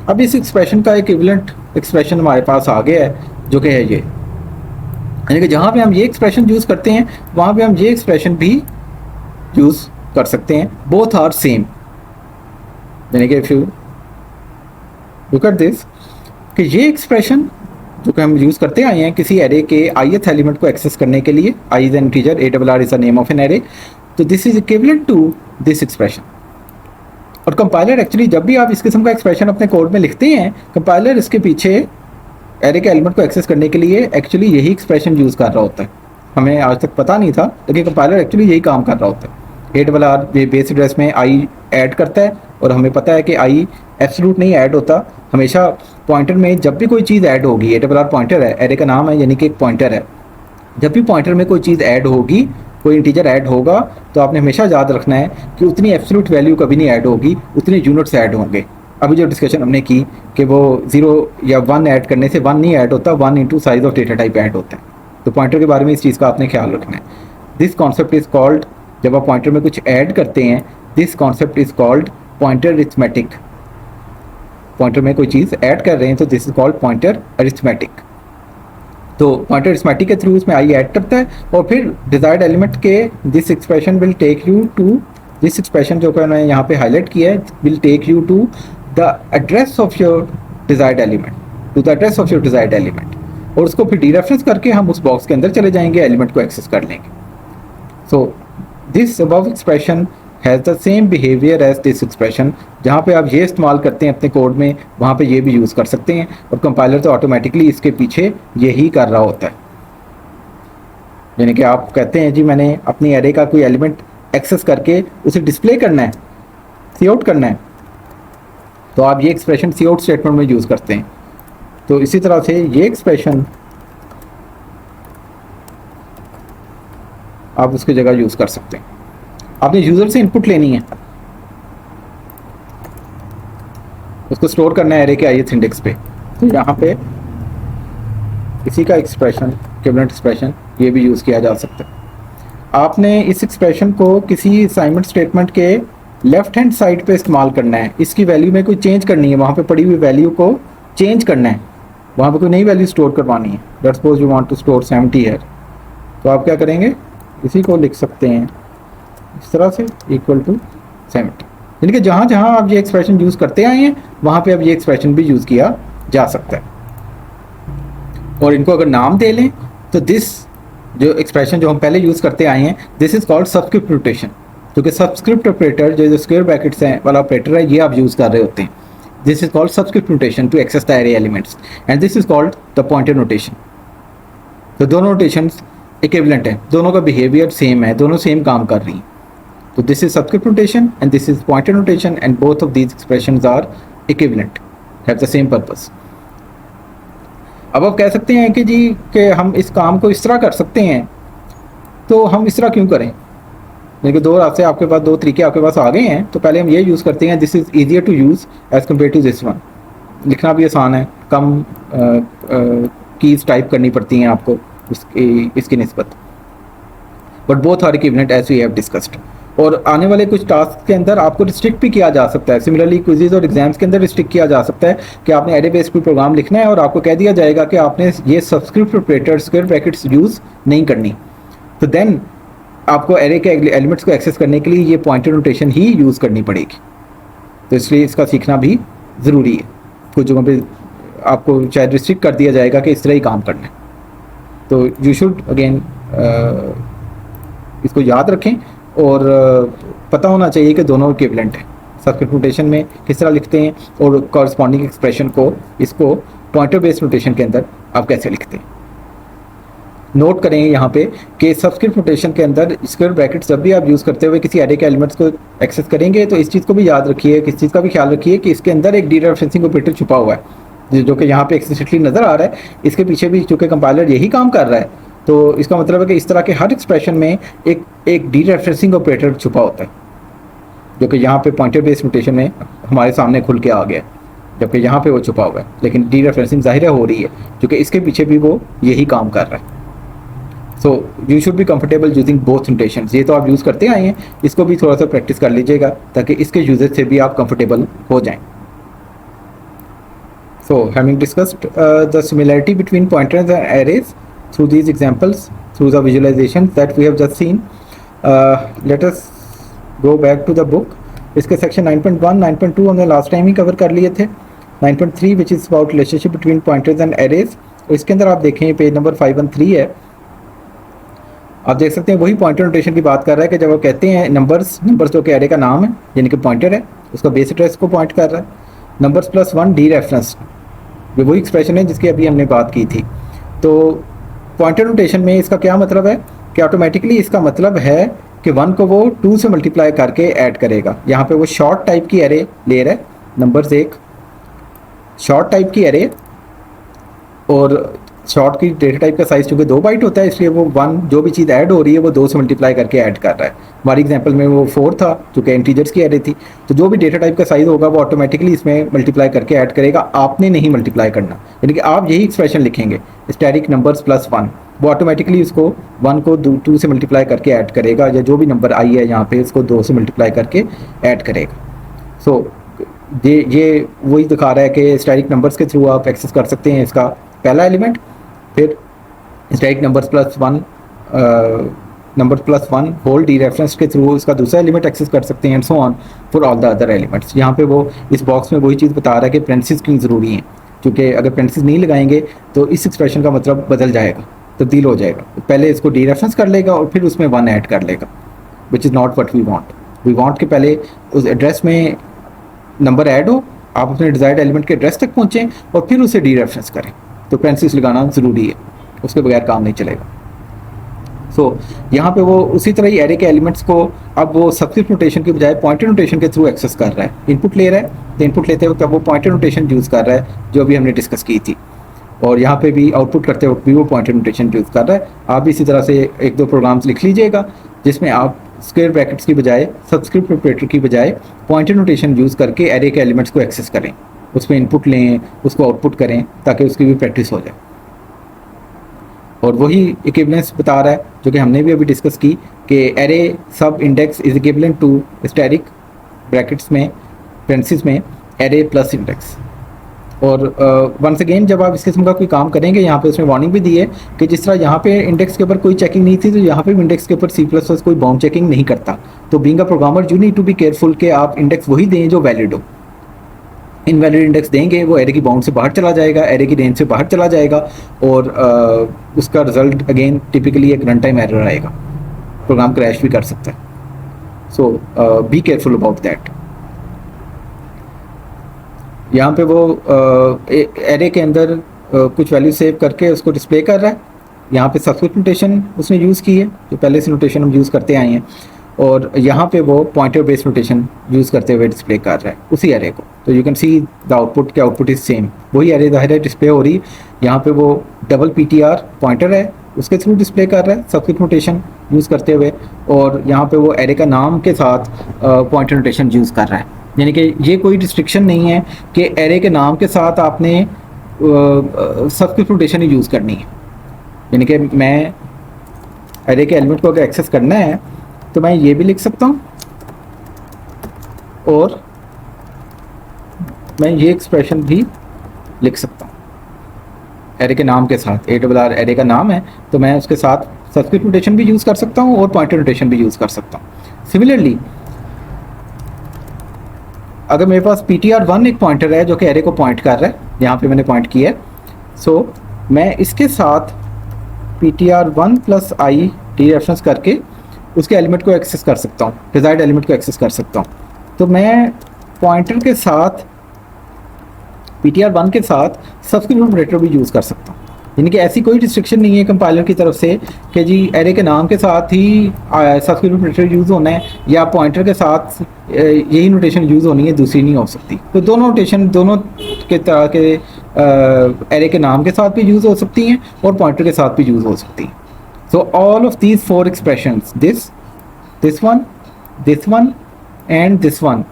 अब इस एक्सप्रेशन का इक्विवेलेंट एक्सप्रेशन हमारे पास आ गया है जो कि है ये, यानी कि जहाँ पे हम ये एक्सप्रेशन यूज़ करते हैं वहाँ पे हम ये एक्सप्रेशन भी यूज़ कर सकते हैं। बोथ आर सेम, यानी कि if you look at this कि ये एक्सप्रेशन जो कि हम यूज़ करते आए हैं किसी एरे के ith एलिमेंट को एक्सेस करने के लिए, i is an integer, ARR is the name of an array, तो this is equivalent to this expression. और कंपाइलर एक्चुअली जब भी आप इस किस्म का एक्सप्रेशन अपने कोड में लिखते हैं, कंपाइलर इसके पीछे एरे के एलिमेंट को एक्सेस करने के लिए एक्चुअली यही एक्सप्रेशन यूज़ कर रहा होता है। हमें आज तक पता नहीं था, लेकिन कंपाइलर एक्चुअली यही काम कर रहा होता है। ARR ये बेस एड्रेस में i ऐड करता है और हमें पता है कि i एब्सोल्यूट नहीं ऐड होता, हमेशा पॉइंटर में जब भी कोई चीज़ ऐड होगी, ARR पॉइंटर है, एरे का नाम है यानी कि एक पॉइंटर है, जब भी पॉइंटर में कोई चीज़ ऐड होगी, कोई इंटीजर ऐड होगा तो आपने हमेशा याद रखना है कि उतनी एब्सोल्यूट वैल्यू कभी नहीं ऐड होगी, उतने यूनिट्स ऐड होंगे। अभी जो डिस्कशन हमने की कि वो 0 या 1 ऐड करने से 1 नहीं ऐड होता, 1 into size of data type add होता है। तो पॉइंटर के बारे में इस चीज़ का आपने ख्याल रखना है। दिस कॉन्सेप्ट इज़ कॉल्ड, जब आप पॉइंटर में कुछ ऐड करते हैं, this concept is called pointer arithmetic. Pointer में कोई चीज़ ऐड कर रहे हैं तो this is called pointer arithmetic. तो पॉइंटर अरिथमेटिक के थ्रू उसमें आई ऐड करता है और फिर डिजायर्ड एलिमेंट के this expression will take you to, this expression जो कि मैंने यहाँ पे हाईलाइट किया है, will take you to the address of your desired element, to the address of your desired element, और उसको फिर डीरेफरेंस करके हम उस बॉक्स के अंदर चले जाएंगे, एलिमेंट को एक्सेस कर लेंगे। So this above expression has the same behaviour as this expression. जहाँ पे आप ये इस्तेमाल करते हैं अपने कोड में, वहाँ पे ये भी यूज़ कर सकते हैं, और कंपाइलर तो ऑटोमेटिकली इसके पीछे यही कर रहा होता है। यानी कि आप कहते हैं जी मैंने अपनी एरे का कोई एलिमेंट एक्सेस करके उसे डिस्प्ले करना है, सी आउट करना है, तो आप ये एक्सप्रेशन सी आउट स्टेटमेंट में यूज़ करते हैं। तो इसी तरह से ये एक्सप्रेशन आप उसकी जगह यूज़ कर सकते हैं। आपने यूज़र से इनपुट लेनी है, उसको स्टोर करना है एरे के ith इंडेक्स पे, तो यहाँ पे इसी का एक्सप्रेशन, इक्विवेलेंट एक्सप्रेशन, ये भी यूज़ किया जा सकता है। आपने इस एक्सप्रेशन को किसी असाइनमेंट स्टेटमेंट के लेफ्ट हैंड साइड पे इस्तेमाल करना है, इसकी वैल्यू में कोई चेंज करनी है, वहाँ पे पड़ी हुई वैल्यू को चेंज करना है, वहाँ पे कोई नई वैल्यू स्टोर करवानी है। Let's suppose you want to store 70 है, तो आप क्या करेंगे, इसी को लिख सकते हैं इस तरह से, इक्वल टू 70। यानी कि जहाँ जहाँ आप ये एक्सप्रेशन यूज़ करते आए हैं वहाँ पे अब ये एक्सप्रेशन भी यूज़ किया जा सकता है। और इनको अगर नाम दे लें तो दिस जो एक्सप्रेशन जो हम पहले यूज़ करते आए हैं, this is called subscript notation, क्योंकि सबस्क्रिप्ट ऑपरेटर जो स्क्वायर ब्रैकेट्स हैं वाला ऑपरेटर है, ये आप यूज़ कर रहे होते हैं। This is called subscript notation to access the array elements, and this is called the pointer notation. तो दोनों नोटेशंस इक्विवेलेंट हैं, दोनों का बिहेवियर सेम है, दोनों सेम काम कर रही हैं। So this is subscript notation and this is pointer notation, and both of these expressions are equivalent, have the same purpose. अब आप कह सकते हैं कि जी कि हम इस काम को इस तरह कर सकते हैं, तो हम इस तरह क्यों करें? देखिए दो रास्ते आपके पास, दो तरीके आपके पास आ गए हैं। तो पहले हम ये यूज़ करते हैं, this is easier to use as compare to this one. लिखना भी आसान है, कम कीज़ टाइप करनी पड़ती हैं आपको इसकी निस्बत, but both are equivalent as we have discussed. और आने वाले कुछ टास्क के अंदर आपको रिस्ट्रिक्ट भी किया जा सकता है। सिमिलरली क्विज़ेस और एग्जाम्स के अंदर रिस्ट्रिक्ट किया जा सकता है कि आपने एरे बेस्ड कोई प्रोग्राम लिखना है और आपको कह दिया जाएगा कि आपने ये subscript operator, square brackets use नहीं करनी, तो देन आपको एरे के एलिमेंट्स को एक्सेस करने के लिए ये पॉइंटर नोटेशन ही यूज़ करनी पड़ेगी। तो इसलिए इसका सीखना भी ज़रूरी है। कुछ जगहों पर आपको शायद रिस्ट्रिक्ट कर दिया जाएगा कि इस तरह ही काम करना है। तो यू शुड अगेन इसको याद रखें और पता होना चाहिए कि दोनों इक्विवेलेंट हैं। सबस्क्रिप्ट नोटेशन में किस तरह लिखते हैं और कॉरस्पॉन्डिंग एक्सप्रेशन को, इसको पॉइंटर बेस्ड नोटेशन के अंदर आप कैसे लिखते हैं। नोट करें यहाँ पे कि सबस्क्रिप्ट नोटेशन के अंदर स्क्वायर ब्रैकेट जब भी आप यूज़ करते हुए किसी एरे के एलिमेंट्स को एक्सेस करेंगे तो इस चीज़ को भी याद रखिए, किस चीज़ का भी ख्याल रखिए कि इसके अंदर एक डीरेफरेंसिंग ऑपरेटर छुपा हुआ है जो कि यहाँ पे एक्सप्लिसिटली नज़र आ रहा है। इसके पीछे भी चूँकि कंपाइलर यही काम कर रहा है, तो इसका मतलब है कि इस तरह के हर एक्सप्रेशन में एक डीरेफरेंसिंग ऑपरेटर छुपा होता है, जो कि यहाँ पे पॉइंटर बेस्ड नोटेशन में हमारे सामने खुल के आ गया, जबकि यहाँ पे वो छुपा हुआ है, लेकिन डीरेफरेंसिंग ज़ाहिर हो रही है क्योंकि इसके पीछे भी वो यही काम कर रहा है। So you should be comfortable using both notations. ये तो आप यूज़ करते आए हैं, इसको भी थोड़ा सा प्रैक्टिस कर लीजिएगा ताकि इसके यूजेज से भी आप कंफर्टेबल हो जाएं। So having discussed the similarity between pointers and arrays through these examples, through the visualisation that we have just seen, let us go back to the book. इसके सेक्शन 9.1 9.2 हमने लास्ट टाइम ही कवर कर लिए थे। 9.3 which is about relationship between pointers and arrays, इसके अंदर आप देखें पेज नंबर 513 है। आप देख सकते हैं वही पॉइंटर नोटेशन की बात कर रहा है कि जब वो कहते हैं नंबर्स जो कि एरे का नाम है यानी कि पॉइंटर है, उसका बेस एड्रेस को पॉइंट कर रहा है। नंबर्स प्लस 1 डी रेफरेंस, ये वही एक्सप्रेशन है जिसकी अभी हमने बात की थी। तो पॉइंटर नोटेशन में इसका क्या मतलब है कि ऑटोमेटिकली इसका मतलब है कि 1 को वो 2 से मल्टीप्लाई करके ऐड करेगा। यहाँ पे वो शॉर्ट टाइप की एरे ले रहा है, नंबर्स एक शॉर्ट टाइप की एरे, और शॉर्ट की डेटा टाइप का साइज चूँकि 2 बाइट होता है इसलिए वो 1 जो भी चीज़ ऐड हो रही है वो 2 से मल्टीप्लाई करके ऐड कर रहा है। हमारी एग्जांपल में वो 4 था चूँकि इंटीजर्स की एरे थी, तो जो भी डेटा टाइप का साइज होगा वो ऑटोमेटिकली इसमें मल्टीप्लाई करके ऐड करेगा, आपने नहीं मल्टीप्लाई करना। यानी कि आप यही एक्सप्रेशन लिखेंगे स्टैटिक नंबर्स प्लस 1, वो ऑटोमेटिकली इसको 1 को 2 से मल्टीप्लाई करके ऐड करेगा, या जो भी नंबर आई है यहाँ पे इसको 2 से मल्टीप्लाई करके ऐड करेगा। सो ये वही दिखा रहा है कि स्टैटिक नंबर्स के थ्रू आप एक्सेस कर सकते हैं इसका पहला एलिमेंट, फिर static numbers plus one whole dereference के थ्रू इसका दूसरा एलिमेंट एक्सेस कर सकते हैं, and so on for all the other elements. यहाँ पे वो इस बॉक्स में वही चीज़ बता रहा है कि पेरेंथेसिस क्यों ज़रूरी हैं, क्योंकि अगर पेरेंथेसिस नहीं लगाएंगे तो इस एक्सप्रेशन का मतलब बदल जाएगा, तब्दील हो जाएगा। पहले इसको डी रेफरेंस कर लेगा और फिर उसमें 1 ऐड कर लेगा, which is not what we want कि पहले उस एड्रेस में नंबर ऐड हो, आप अपने डिज़ायर्ड एलिमेंट के एड्रेस तक पहुँचें और फिर उसे डी रेफरेंस करें। तो पेरेंथेसिस लगाना ज़रूरी है, उसके बगैर काम नहीं चलेगा। सो यहाँ पे वो उसी तरह ही एरे के एलिमेंट्स को अब वो सबस्क्रिप्ट नोटेशन के बजाय पॉइंटर नोटेशन के थ्रू एक्सेस कर रहा है। इनपुट ले रहा है तो इनपुट लेते वक्त अब वो पॉइंटर नोटेशन यूज़ कर रहा है जो अभी हमने डिस्कस की थी, और यहाँ पे भी आउटपुट करते वक्त भी वो पॉइंटर नोटेशन यूज़ कर रहा है। आप भी इसी तरह से 1-2 प्रोग्राम्स लिख लीजिएगा जिसमें आप स्क्वायर ब्रैकेट्स की बजाय सबस्क्रिप्ट ऑपरेटर की बजाय पॉइंटर नोटेशन यूज़ करके एरे के एलिमेंट्स को एक्सेस करें, उसमें इनपुट लें, उसको आउटपुट करें, ताकि उसकी भी प्रैक्टिस हो जाए। और वही इक्विवेलेंस बता रहा है जो कि हमने भी अभी डिस्कस की कि एरे सब index is equivalent to static brackets में पेरेंथेसिस में एरे प्लस इंडेक्स। और वंस अगेन जब आप इस किस्म का कोई काम करेंगे, यहाँ पे उसमें वार्निंग भी दी है कि जिस तरह यहाँ पे इंडेक्स के ऊपर कोई चेकिंग नहीं थी, तो यहाँ पे भी इंडेक्स के ऊपर C++ कोई बाउंड चेकिंग नहीं करता। तो being a programmer you need to be careful कि आप इंडेक्स वही दें जो वैलिड हो। इनवैलिड इंडेक्स देंगे वो एरे की बाउंड से बाहर चला जाएगा, एरे की रेंज से बाहर चला जाएगा, और उसका रिजल्ट अगेन टिपिकली एक रन टाइम एरर आएगा, प्रोग्राम क्रैश भी कर सकता है। सो बी केयरफुल अबाउट दैट। यहाँ पे वो एरे के अंदर कुछ वैल्यू सेव करके उसको डिस्प्ले कर रहा है। यहाँ पे सबस्क्रिप्ट नोटेशन उसने यूज़ की है जो पहले से नोटेशन हम यूज़ करते आए हैं, और यहाँ पे वो पॉइंटर बेस्ड नोटेशन यूज़ करते हुए डिस्प्ले कर रहा है उसी एरे को। तो you can see the output के आउटपुट इज सेम, वही एरे ज़ाहिर है डिस्प्ले हो रही। यहाँ पे वो डबल PTR पॉइंटर है उसके थ्रू डिस्प्ले कर रहा है सबस्क्रिप्ट नोटेशन यूज़ करते हुए, और यहाँ पे वो एरे का नाम के साथ पॉइंटर नोटेशन यूज़ कर रहा है। यानी कि ये कोई रिस्ट्रिक्शन नहीं है कि एरे के नाम के साथ आपने सबस्क्रिप्ट नोटेशन ही यूज़ करनी है। यानी कि मैं एरे के एलिमेंट को अगर एक्सेस करना है तो मैं ये भी लिख सकता हूँ, और मैं ये एक्सप्रेशन भी लिख सकता हूँ एरे के नाम के साथ। ARR एरे का नाम है तो मैं उसके साथ सबस्क्रिप्ट नोटेशन भी यूज़ कर सकता हूँ और पॉइंटर नोटेशन भी यूज़ कर सकता हूँ। सिमिलरली अगर मेरे पास PTR1 एक पॉइंटर है जो कि एरे को पॉइंट कर रहा है, यहाँ पे मैंने पॉइंट किया है, सो मैं इसके साथ PTR1 + I डी रेफरेंस करके उसके एलिमेंट को एक्सेस कर सकता हूँ, डिजायर्ड एलिमेंट को एक्सेस कर सकता हूँ। तो मैं पॉइंटर के साथ PTR1 के साथ सबस्क्रिप्ट ऑपरेटर भी यूज़ कर सकता हूँ। यानी कि ऐसी कोई रिस्ट्रिक्शन नहीं है कंपाइलर की तरफ से कि जी एरे के नाम के साथ ही सब्सिक्वेंट ऑपरेटर यूज़ होना है या पॉइंटर के साथ यही नोटेशन यूज़ होनी है, दूसरी नहीं हो सकती। तो दोनों नोटेशन दोनों के तरह के एरे के नाम के साथ भी यूज़ हो सकती हैं और पॉइंटर के साथ भी यूज़ हो सकती हैं। So all of these 4 expressions, this one and this one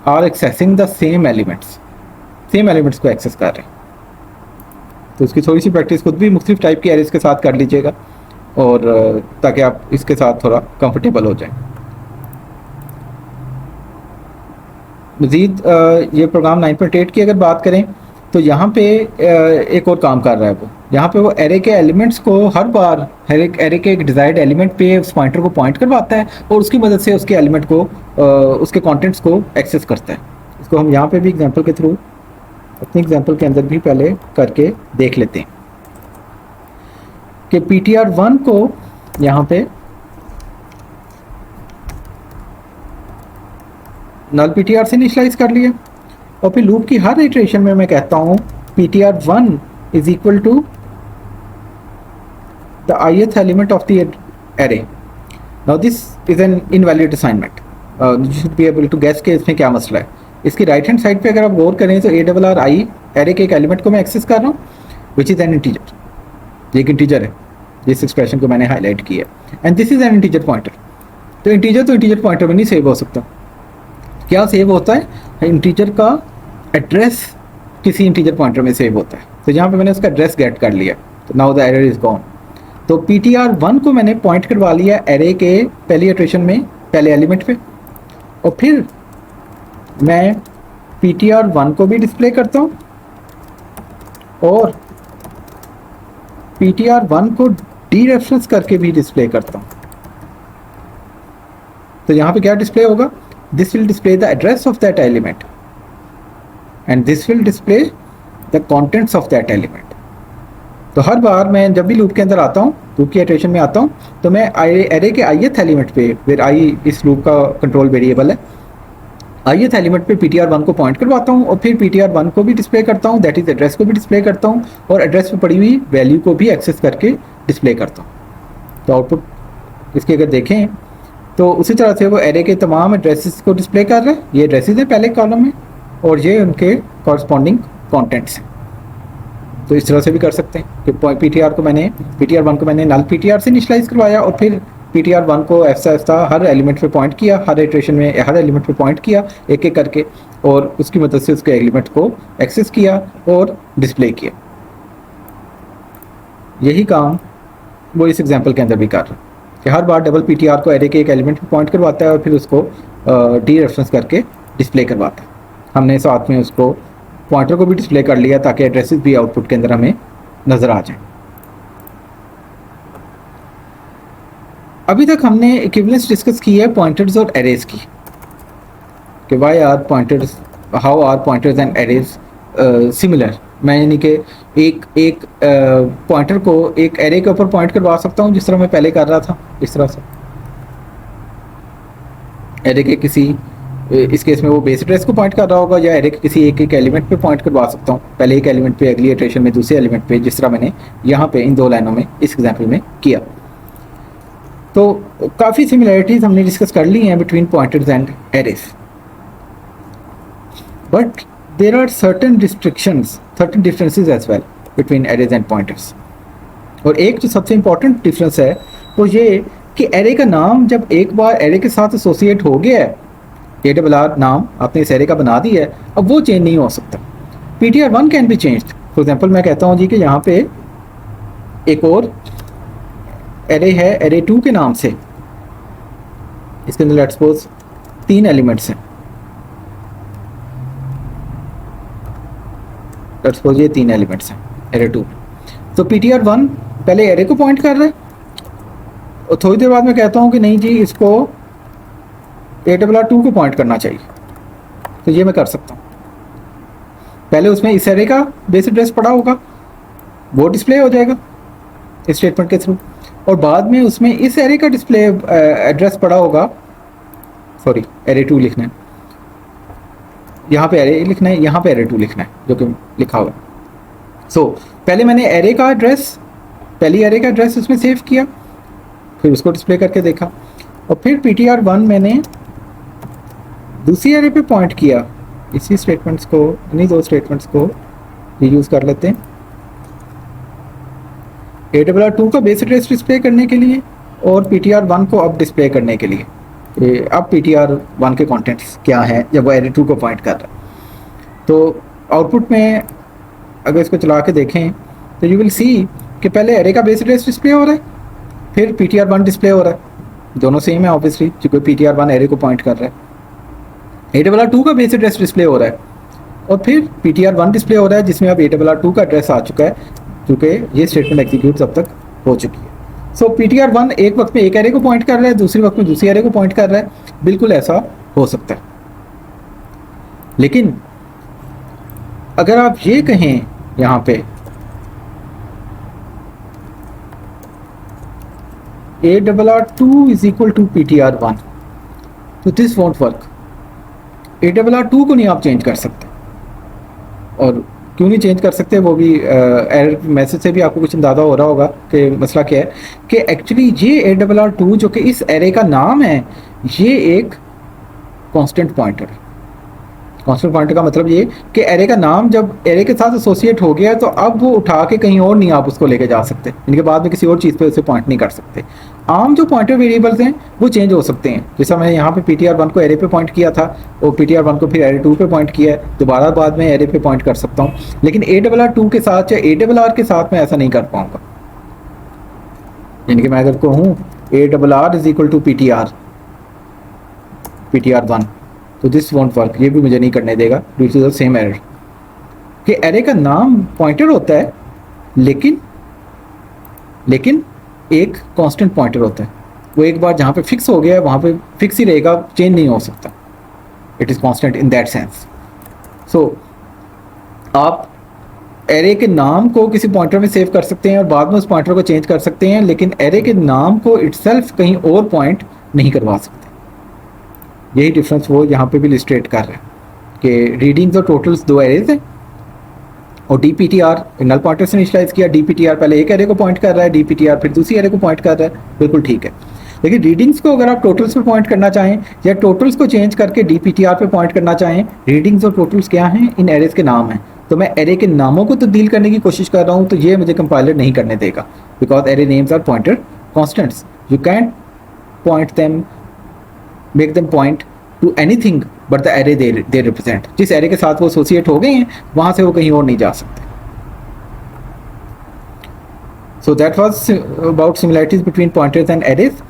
are accessing the same elements को एक्सेस कर रहे हैं। तो उसकी थोड़ी सी प्रैक्टिस खुद भी मुख्तलिफ टाइप की एरेज के साथ कर लीजिएगा और ताकि आप इसके साथ थोड़ा कंफर्टेबल हो जाएं। मज़ीद ये प्रोग्राम 9.8 की अगर बात करें तो यहाँ पे एक और काम कर रहा है वो, यहाँ पे वो एरे के एलिमेंट्स को हर बार एरे के एक डिज़ायर्ड एलिमेंट पे उस पॉइंटर को पॉइंट करवाता है और उसकी मदद से उसके एलिमेंट को उसके कंटेंट्स को एक्सेस करता है। इसको हम यहाँ पे भी एग्जांपल के थ्रू अपने एग्जांपल के अंदर भी पहले करके देख लेते हैं कि ptr1 को यहाँ पे नल ptr से इनिशियलाइज कर लिया और फिर लूप की हर इटरेशन में मैं कहता हूँ ptr1 is equal to the ith element of the array. Now this is an invalid assignment, you should be able to guess के इसमें क्या मसला है। इसकी राइट हैंड साइड पे अगर आप गौर करें तो ARRI एरे के एक एलिमेंट को मैं एक्सेस कर रहा हूँ विच इज़ एन इंटीजर, ये एक इंटीजर है जिस एक्सप्रेशन को मैंने हाईलाइट किया, and this is an integer pointer. तो इंटीजर पॉइंटर में नहीं सेव हो सकता। क्या सेव होता है? इंटीजर का एड्रेस किसी इंटीजर पॉइंटर में सेव होता है। तो यहाँ पे मैंने उसका एड्रेस गेट कर लिया, तो now the error is gone. तो ptr1 को मैंने पॉइंट करवा लिया एरे के पहली इटरेशन में पहले एलिमेंट पे, और फिर मैं ptr1 को भी डिस्प्ले करता हूँ और ptr1 को डीरेफरेंस करके भी डिस्प्ले करता हूँ। तो यहाँ पे क्या डिस्प्ले होगा? This will display the address of that element and this will display the contents of that element. तो हर बार मैं जब भी लूप के अंदर आता हूँ, लूप की इटरेशन में आता हूँ, तो मैं एरे के ith एलिमेंट पे, फिर आई इस लूप का कंट्रोल वेरिएबल है, ith एलिमेंट पे ptr1 को पॉइंट करवाता हूँ और फिर ptr1 को भी डिस्प्ले करता हूँ, दैट इज एड्रेस को भी डिस्प्ले करता हूँ और एड्रेस पे पड़ी हुई वैल्यू को भी एक्सेस करके डिस्प्ले करता हूँ। तो आउटपुट इसके अगर देखें तो उसी तरह से वो एरे के तमाम एड्रेसेस को डिस्प्ले कर रहा है। ये एड्रेसेस हैं पहले कॉलम में और ये उनके कॉरस्पॉन्डिंग कॉन्टेंट्स हैं। तो इस तरह से भी कर सकते हैं कि ptr1 को मैंने नल ptr से इनिशियलाइज करवाया और फिर ptr1 को ऐसा हर एलिमेंट पे पॉइंट किया, हर इटरेशन में हर एलिमेंट पे पॉइंट किया एक एक करके और उसकी मदद से उसके एलिमेंट को एक्सेस किया और डिस्प्ले किया। यही काम वो इस एग्जांपल के अंदर भी कर रहा है कि हर बार डबल ptr को एरे के एक एलिमेंट पे पॉइंट करवाता है और फिर उसको डी रेफरेंस करके डिस्प्ले करवाता है। हमने साथ में उसको पॉइंटर को भी डिस्प्ले कर लिया ताकि एड्रेसेस भी आउटपुट के अंदर हमें नज़र आ जाए। अभी तक हमने इक्विवेलेंस डिस्कस की है पॉइंटर्स और एरेज की कि why are pointers, how are pointers and arrays similar. मैं यानी कि एक पॉइंटर को एक एरे के ऊपर पॉइंट करवा सकता हूँ जिस तरह मैं पहले कर रहा था, इस तरह से एरे के किसी, इस केस में वो बेस एड्रेस को पॉइंट कर रहा होगा, या एरे के किसी एक एलिमेंट पे पॉइंट करवा सकता हूँ, पहले एक एलिमेंट पे अगली इटरेशन में दूसरे एलिमेंट पे, जिस तरह मैंने यहाँ पे इन 2 लाइनों में इस एग्जाम्पल में किया। तो काफ़ी सिमिलैरिटीज़ हमने डिस्कस कर ली हैं between pointers and arrays, but there are certain restrictions, certain differences as well between arrays and pointers. और एक जो सबसे इंपॉर्टेंट डिफरेंस है वो ये कि एरे का नाम जब एक बार एरे के साथ एसोसिएट हो गया है, ARR नाम आपने इस एरे का बना दिया है, अब वो चेंज नहीं हो सकता। ptr1 can be changed. For example मैं कहता हूँ जी कि यहाँ पे एक और एरे है एरे 2 के नाम से, इसके अंदर लेट्स सपोज 3 एलिमेंट्स हैं, लेट्स सपोज ये 3 एलिमेंट्स हैं एरे 2। तो ptr1 पहले एरे को पॉइंट कर रहा है और थोड़ी देर बाद मैं कहता हूँ कि नहीं जी इसको ARR2 को पॉइंट करना चाहिए, तो ये मैं कर सकता हूँ। पहले उसमें इस एरे का बेस एड्रेस पड़ा होगा, वो डिस्प्ले हो जाएगा इस स्टेटमेंट के थ्रू, और बाद में उसमें इस एरे का डिस्प्ले एड्रेस पड़ा होगा, सॉरी एरे 2 लिखना है, यहाँ पे एरे लिखना है, यहाँ पे एरे 2 लिखना है जो कि लिखा हुआ है। सो पहले मैंने एरे का एड्रेस, पहली एरे का एड्रेस उसमें सेव किया, फिर उसको डिस्प्ले करके देखा, और फिर ptr1 मैंने दूसरी एरे पे पॉइंट किया। इसी स्टेटमेंट्स को, इन्हीं दो स्टेटमेंट्स को यूज़ कर लेते हैं ARR2 का बेस एड्रेस डिस्प्ले करने के लिए और ptr1 को अब डिस्प्ले करने के लिए कि अब ptr1 के कंटेंट्स क्या हैं जब वो एरे 2 को पॉइंट कर रहा है। तो आउटपुट में अगर इसको चला के देखें तो यू विल सी कि पहले एरे का बेस एड्रेस डिस्प्ले हो रहा है, फिर ptr1 डिस्प्ले हो रहा है, दोनों सेम है ऑब्वियसली क्योंकि ptr1 एरे को पॉइंट कर रहा है। ARR2 का बेस एड्रेस डिस्प्ले हो रहा है और फिर ptr1 डिस्प्ले हो रहा है जिसमें अब ARR2 का एड्रेस आ चुका है क्योंकि ये स्टेटमेंट एग्जीक्यूट अब तक हो चुकी है। सो ptr1 एक वक्त में एक एरे को पॉइंट कर रहा है, दूसरे वक्त में दूसरी एरे को पॉइंट कर रहा है, बिल्कुल ऐसा हो सकता है। लेकिन अगर आप ये कहें यहाँ पे ARR2 is equal to ptr1, तो दिस वॉन्ट वर्क। ARR2 को नहीं आप चेंज कर सकते, और क्यों नहीं चेंज कर सकते वो भी एरर मैसेज से भी आपको कुछ अंदाज़ा हो रहा होगा कि मसला क्या है कि एक्चुअली ये ARR2 जो कि इस एरे का नाम है, ये एक कांस्टेंट पॉइंटर है। कांस्टेंट पॉइंटर का मतलब ये कि एरे का नाम जब एरे के साथ एसोसिएट हो गया तो अब वो उठा के कहीं और नहीं आप उसको लेके जा सकते, इनके बाद में किसी और चीज़ पे उसे पॉइंट नहीं कर सकते। आम जो पॉइंटर वेरिएबल्स हैं वो चेंज हो सकते हैं, जैसा मैंने यहाँ पे ptr1 को एरे पे पॉइंट किया था और ptr1 को फिर एरे 2 पे पॉइंट किया है, दोबारा बाद में एरे पे पॉइंट कर सकता हूँ। लेकिन ARR2 के साथ या ARR के साथ मैं ऐसा नहीं कर पाऊँगा। यानी कि मैं अगर कहूँ ARR is equal to ptr1, तो दिस वॉन्ट वर्क, ये भी मुझे नहीं करने देगा due to the same error कि एरे का नाम पॉइंटर होता है लेकिन एक कांस्टेंट पॉइंटर होता है। वो एक बार जहाँ पे फिक्स हो गया है वहाँ पे फिक्स ही रहेगा, चेंज नहीं हो सकता। It is constant in that sense. So आप एरे के नाम को किसी पॉइंटर में सेव कर सकते हैं और बाद में उस पॉइंटर को चेंज कर सकते हैं, लेकिन एरे के नाम को इटसेल्फ कहीं और पॉइंट नहीं करवा सकते। यही डिफरेंस वो यहाँ पे भी इलस्ट्रेट कर रहे हैं कि रीडिंग्स और टोटल्स दो एरेज हैं और dptr नल पॉइंटर से इनिशियलाइज किया, dptr पहले एक एरे को पॉइंट कर रहा है, dptr फिर दूसरी एरे को पॉइंट कर रहा है, बिल्कुल ठीक है। लेकिन रीडिंग्स को अगर आप टोटल्स पे पॉइंट करना चाहें या टोटल्स को चेंज करके dptr पे पॉइंट करना चाहें, रीडिंग्स और टोटल्स क्या हैं, इन एरेज के नाम हैं। तो मैं एरे के नामों को तब्दील करने की कोशिश कर रहा हूँ तो ये मुझे कंपाइलर नहीं करने देगा because array names are pointer constants, you can't point them, make them point to anything but the array they represent. जिस एरे के साथ वो एसोसिएट हो गए हैं वहाँ से वो कहीं और नहीं जा सकते। So that was about similarities between pointers and arrays.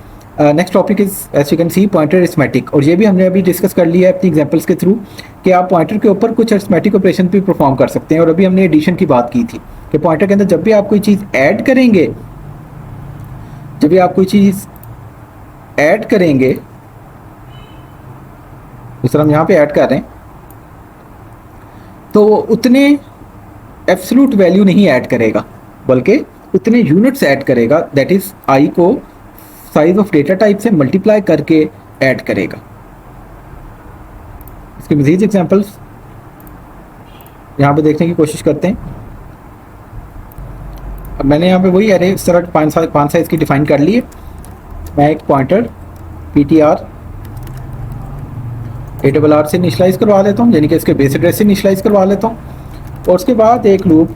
Next topic is, as you can see, pointer arithmetic, और ये भी हमने अभी डिस्कस कर लिया है अपनी एग्जांपल्स के थ्रू कि आप पॉइंटर के ऊपर कुछ अरिथमेटिक ऑपरेशन भी परफॉर्म कर सकते हैं। और अभी हमने एडिशन की बात की थी कि पॉइंटर के अंदर जब भी आप कोई चीज़ ऐड करेंगे, जब भी आप कोई चीज़ ऐड करेंगे, जिस तरह हम यहाँ पे ऐड कर रहे हैं, तो वो उतने एब्सोल्यूट वैल्यू नहीं ऐड करेगा बल्कि उतने यूनिट्स ऐड करेगा, दैट इज आई को साइज ऑफ डेटा टाइप से मल्टीप्लाई करके ऐड करेगा। इसके मजीद एग्जांपल्स यहाँ पे देखने की कोशिश करते हैं। अब मैंने यहाँ पे वही एरे इस तरह पाँच साइज की डिफाइन कर ली है। मैं एक पॉइंटर ptr ARR से इनिशियलाइज करवा लेता हूँ, यानी कि इसके बेस एड्रेस से इनिशियलाइज करवा लेता हूँ, और उसके बाद एक लूप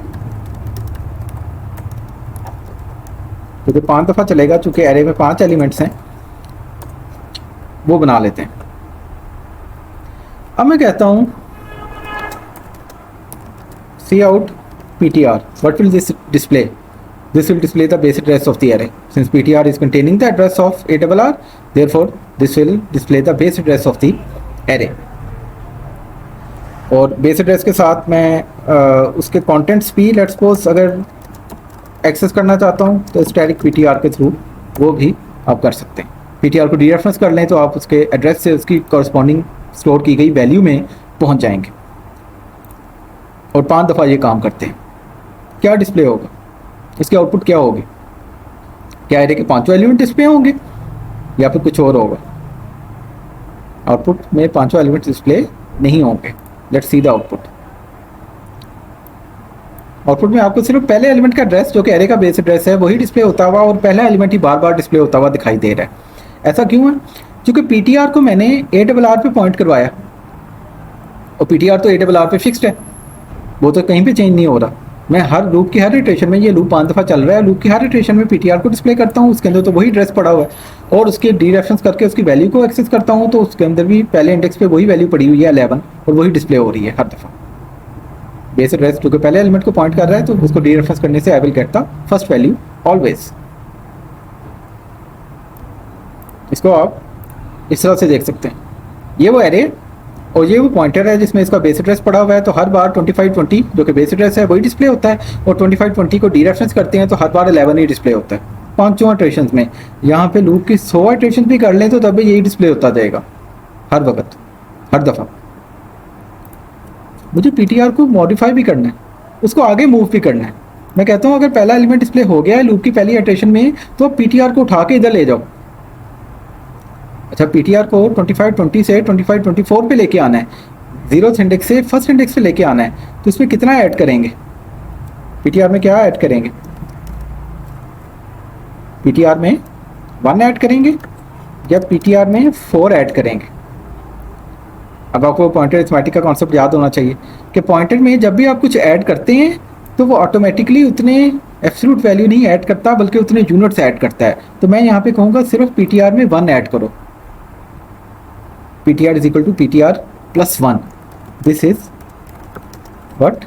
जो 5 दफ़ा चलेगा, चूँकि एरे में 5 एलिमेंट्स हैं, वो बना लेते हैं। अब मैं कहता हूँ सी out ptr, what will this display? This will display the base address of the array. Since ptr is containing the address of ARR, therefore this will display the base address of the array. और बेस एड्रेस के साथ मैं उसके कंटेंट्स भी लेट्स सपोज अगर एक्सेस करना चाहता हूँ तो स्टैटिक ptr के थ्रू वो भी आप कर सकते हैं। ptr को डीरेफरेंस कर लें तो आप उसके एड्रेस से उसकी कॉरस्पॉन्डिंग स्टोर की गई वैल्यू में पहुँच जाएंगे। और 5 दफ़ा ये काम करते हैं। क्या डिस्प्ले होगा, इसके आउटपुट क्या होगी? क्या एरे के 5 एलिमेंट डिस्प्ले होंगे या फिर कुछ और होगा? आउटपुट में 5 एलिमेंट डिस्प्ले नहीं होंगे। Let's see the output. Output में आपको सिर्फ पहले एलिमेंट का एड्रेस जो कि एरे का बेस एड्रेस है वही डिस्प्ले होता हुआ और पहला एलिमेंट ही बार बार डिस्प्ले होता हुआ दिखाई दे रहा है। ऐसा क्यों है? क्योंकि पीटीआर को मैंने ARR पे पॉइंट करवाया और पीटीआर तो ARR पे फिक्स्ड है, वो तो कहीं पे चेंज नहीं हो रहा। मैं हर लूप की हर इटरेशन में, ये लूप 5 दफ़ा चल रहा है, लूप की हर इटरेशन में पीटीआर को डिस्प्ले करता हूँ, उसके अंदर तो वही एड्रेस पड़ा हुआ है और उसके डी रेफरेंस करके उसकी वैल्यू को एक्सेस करता हूँ तो उसके अंदर भी पहले इंडेक्स पे वही वैल्यू पड़ी हुई है 11 और वही डिस्प्ले हो रही है हर दफ़ा। बेस एड्रेस जो कि पहले एलिमेंट को पॉइंट कर रहा है तो उसको डी रेफरेंस करने से आई will get the first value always. इसको आप इस तरह से देख सकते हैं, ये वो एरे और ये वो पॉइंटर है जिसमें इसका बेस एड्रेस पड़ा हुआ है, तो हर बार 2520 जो कि बेस एड्रेस है वही डिस्प्ले होता है और 2520 को डी रेफरेंस करते हैं तो हर बार 11 ही डिस्प्ले होता है 5 इटरेशंस में। यहाँ पे लूप की 100 इटरेशन भी कर लें तो तब भी यही डिस्प्ले होता जाएगा हर वक्त, हर दफ़ा। मुझे पीटीआर को मॉडिफाई भी करना है, उसको आगे मूव भी करना है। मैं कहता हूँ अगर पहला एलिमेंट डिस्प्ले हो गया है लूप की पहली इटरेशन में तो पीटीआर को उठा के इधर ले जाओ। अच्छा, पीटीआर को 2520 से 2524 पे लेके आना है, 0th इंडेक्स से फर्स्ट इंडेक्स पे लेके आना है, तो इसमें कितना ऐड करेंगे? पीटीआर में क्या ऐड करेंगे? पीटीआर में 1 ऐड करेंगे या पीटीआर में 4 ऐड करेंगे? अब आपको पॉइंटर अरिथमेटिक का कॉन्सेप्ट याद होना चाहिए कि पॉइंटर में जब भी आप कुछ ऐड करते हैं तो वो ऑटोमेटिकली उतने एब्सोल्यूट वैल्यू नहीं ऐड करता बल्कि उतने यूनिट्स ऐड करता है। तो मैं यहाँ पे कहूँगा सिर्फ पीटीआर में 1 ऐड करो, ptr is equal to ptr plus 1। This is what,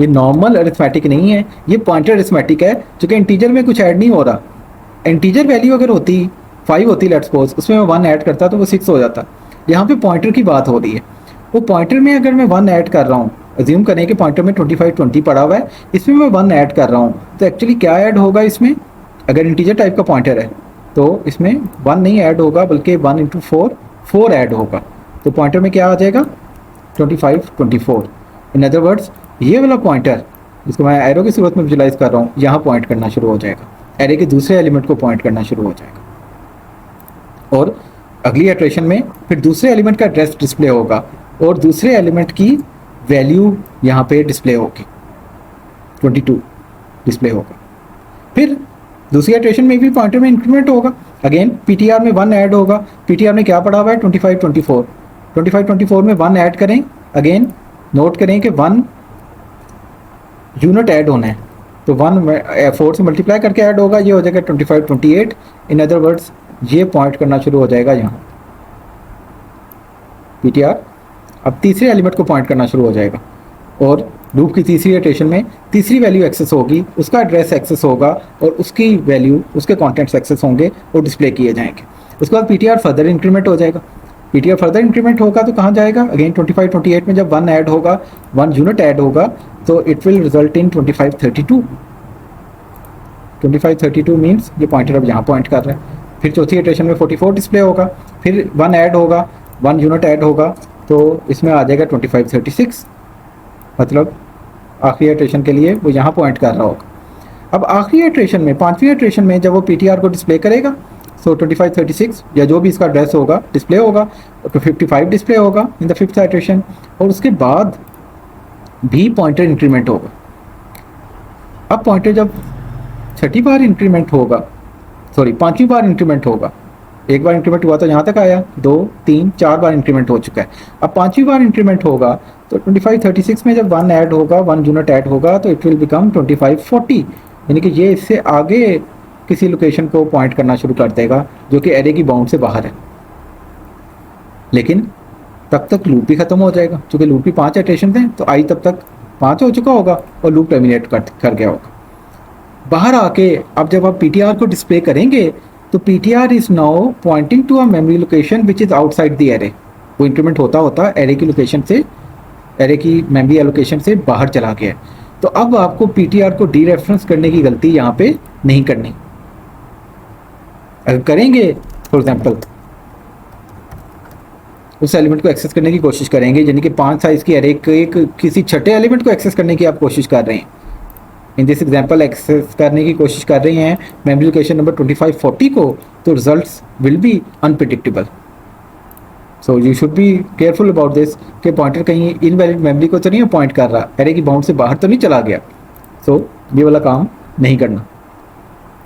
ये नॉर्मल अरिथमेटिक नहीं है, ये पॉइंटर अरिथमेटिक है जो कि इंटीजर में कुछ ऐड नहीं हो रहा। इंटीजर वैल्यू अगर होती 5 होती लेट्स सपोज, उसमें मैं 1 ऐड करता तो वो 6 हो जाता। यहाँ पे पॉइंटर की बात हो रही है, वो पॉइंटर में अगर मैं 1 ऐड कर रहा हूँ, अज्यूम करें कि पॉइंटर में 2520 पड़ा हुआ है, इसमें मैं 1 ऐड कर रहा हूँ तो एक्चुअली क्या ऐड होगा इसमें? अगर इंटीजर टाइप का पॉइंटर है तो इसमें 1 नहीं ऐड होगा बल्कि 1 × 4 ऐड होगा, तो पॉइंटर में क्या आ जाएगा? 2524। इन अदर वर्ड्स ये वाला पॉइंटर जिसको मैं एरो की सूरत में विजुलाइज कर रहा हूँ यहाँ पॉइंट करना शुरू हो जाएगा, एरे के दूसरे एलिमेंट को पॉइंट करना शुरू हो जाएगा और अगली इटरेशन में फिर दूसरे एलिमेंट का एड्रेस डिस्प्ले होगा और दूसरे एलिमेंट की वैल्यू यहाँ पे डिस्प्ले होगी, 22 डिस्प्ले होगा। फिर दूसरी इटरेशन में भी पॉइंटर में इंक्रीमेंट होगा, अगेन पीटीआर में 1 ऐड होगा। पीटीआर में क्या पड़ा हुआ है? 2524। 2524 में 1 ऐड करें, अगेन नोट करें कि 1 यूनिट ऐड होना है तो 1 4 से मल्टीप्लाई करके ऐड होगा, ये हो जाएगा 2528। इन अदर वर्ड्स ये पॉइंट करना शुरू हो जाएगा यहाँ पीटीआर, अब तीसरे एलिमेंट को पॉइंट करना शुरू हो जाएगा और लूप की तीसरी इटरेशन में तीसरी वैल्यू एक्सेस होगी, उसका एड्रेस एक्सेस होगा और उसकी वैल्यू, उसके कंटेंट्स एक्सेस होंगे और डिस्प्ले किए जाएंगे। उसके बाद पीटीआर फर्दर इंक्रीमेंट हो जाएगा। पीटीआर फर्दर इंक्रीमेंट होगा तो कहाँ जाएगा? अगेन 2528 में जब 1 ऐड होगा, 1 यूनिट ऐड होगा तो it will result in 2532। 2532 means ये पॉइंटर अब यहाँ पॉइंट कर रहा है। फिर चौथी इटरेशन में 44 डिस्प्ले होगा, फिर 1 ऐड होगा, 1 यूनिट ऐड होगा तो इसमें आ जाएगा 2536, मतलब आखिरी इटरेशन के लिए वो यहाँ पॉइंट कर रहा होगा। अब आखिरी इटरेशन में, 5वीं इटरेशन में जब वो पीटीआर को डिस्प्ले करेगा सो 2536 या जो भी इसका एड्रेस होगा डिस्प्ले होगा तो 55 डिस्प्ले होगा इन द 5th इटरेशन और उसके बाद भी पॉइंटर इंक्रीमेंट होगा। अब पॉइंटर जब 6ठी बार इंक्रीमेंट होगा, सॉरी 5वीं बार इंक्रीमेंट होगा, एक बार इंक्रीमेंट हुआ तो यहाँ तक आया, 2 3 4 बार इंक्रीमेंट हो चुका है। अब 5वीं बार इंक्रीमेंट होगा तो 2536 में जब 1 ऐड होगा, 1 यूनिट ऐड होगा तो इट विल बिकम 2540, यानी कि ये इससे आगे किसी लोकेशन को पॉइंट करना शुरू कर देगा जो कि एरे की बाउंड से बाहर है। लेकिन तब तक लूप भी खत्म हो जाएगा, क्योंकि लूप की 5 इटरेशन थे तो आई तब तक 5 हो चुका होगा और लूप टर्मिनेट कर गया होगा। बाहर आके अब जब आप पीटीआर को डिस्प्ले करेंगे तो PTR is now pointing to a memory location which is outside the array. वो इंक्रीमेंट होता होता एरे की लोकेशन से, एरे की मेमोरी एलोकेशन से बाहर चला गया है। तो अब आपको पीटीआर को डी रेफरेंस करने की गलती यहाँ पे नहीं करनी। अगर करेंगे फॉर एग्जांपल उस एलिमेंट को एक्सेस करने की कोशिश करेंगे, यानी कि 5 साइज की एरे के किसी छठे एलिमेंट को एक्सेस करने की आप कोशिश कर रहे हैं, इन दिस एग्जांपल एक्सेस करने की कोशिश कर रहे हैं मेमोरी लोकेशन नंबर 2540 को, तो results will be unpredictable. So you should be careful about this कि पॉइंटर कहीं इनवैलिड मेमोरी को तो नहीं पॉइंट कर रहा, एरे की बाउंड से बाहर तो नहीं चला गया। सो ये वाला काम नहीं करना।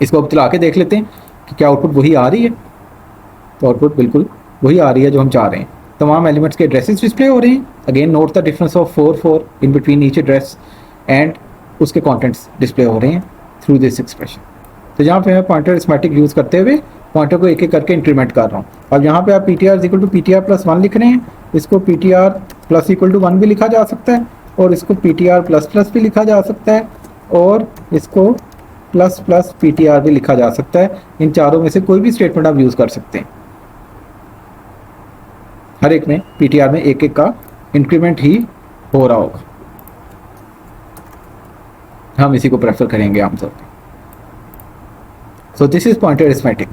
इसको अब चला के देख लेते हैं कि क्या आउटपुट वही आ रही है। तो आउटपुट बिल्कुल वही आ रही है जो हम चाह रहे हैं। तमाम एलिमेंट्स के एड्रेसेस डिस्प्ले हो रहे हैं। Again note the difference of 4 in between each address and उसके कंटेंट्स डिस्प्ले हो रहे हैं थ्रू दिस एक्सप्रेशन। तो यहाँ पे मैं पॉइंटर अरिथमेटिक यूज़ करते हुए पॉइंटर को एक एक करके इंक्रीमेंट कर रहा हूँ। अब यहाँ पे आप P T R equal to P T R plus 1 लिख रहे हैं। इसको P T R plus equal to 1 भी लिखा जा सकता है, और इसको P T R plus plus भी लिखा जा सकता है, और इसको plus plus P T R भी लिखा जा सकता है। इन चारों में से कोई भी स्टेटमेंट आप यूज़ कर सकते हैं। हर एक में पी टी आर में एक एक का इंक्रीमेंट ही हो रहा होगा। हम इसी को प्रेफर करेंगे आमतौर पर। सो दिस इज पॉइंटर अरिथमेटिक।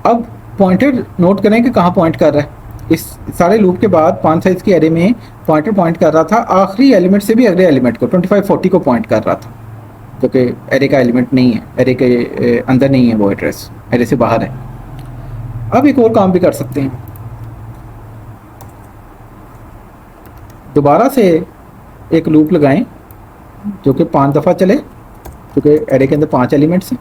अब पॉइंटर नोट करें कि कहाँ पॉइंट कर रहा है। इस सारे लूप के बाद 5 साइज की एरे में पॉइंटर पॉइंट कर रहा था आखिरी एलिमेंट से भी अगले एलिमेंट को 2540 को पॉइंट कर रहा था, क्योंकि एरे का एलिमेंट नहीं है, एरे के अंदर नहीं है वो एड्रेस, एरे से बाहर है। अब एक और काम भी कर सकते हैं। दोबारा से एक लूप लगाएं जो कि 5 दफ़ा चले, क्योंकि एरे के अंदर 5 एलिमेंट्स हैं।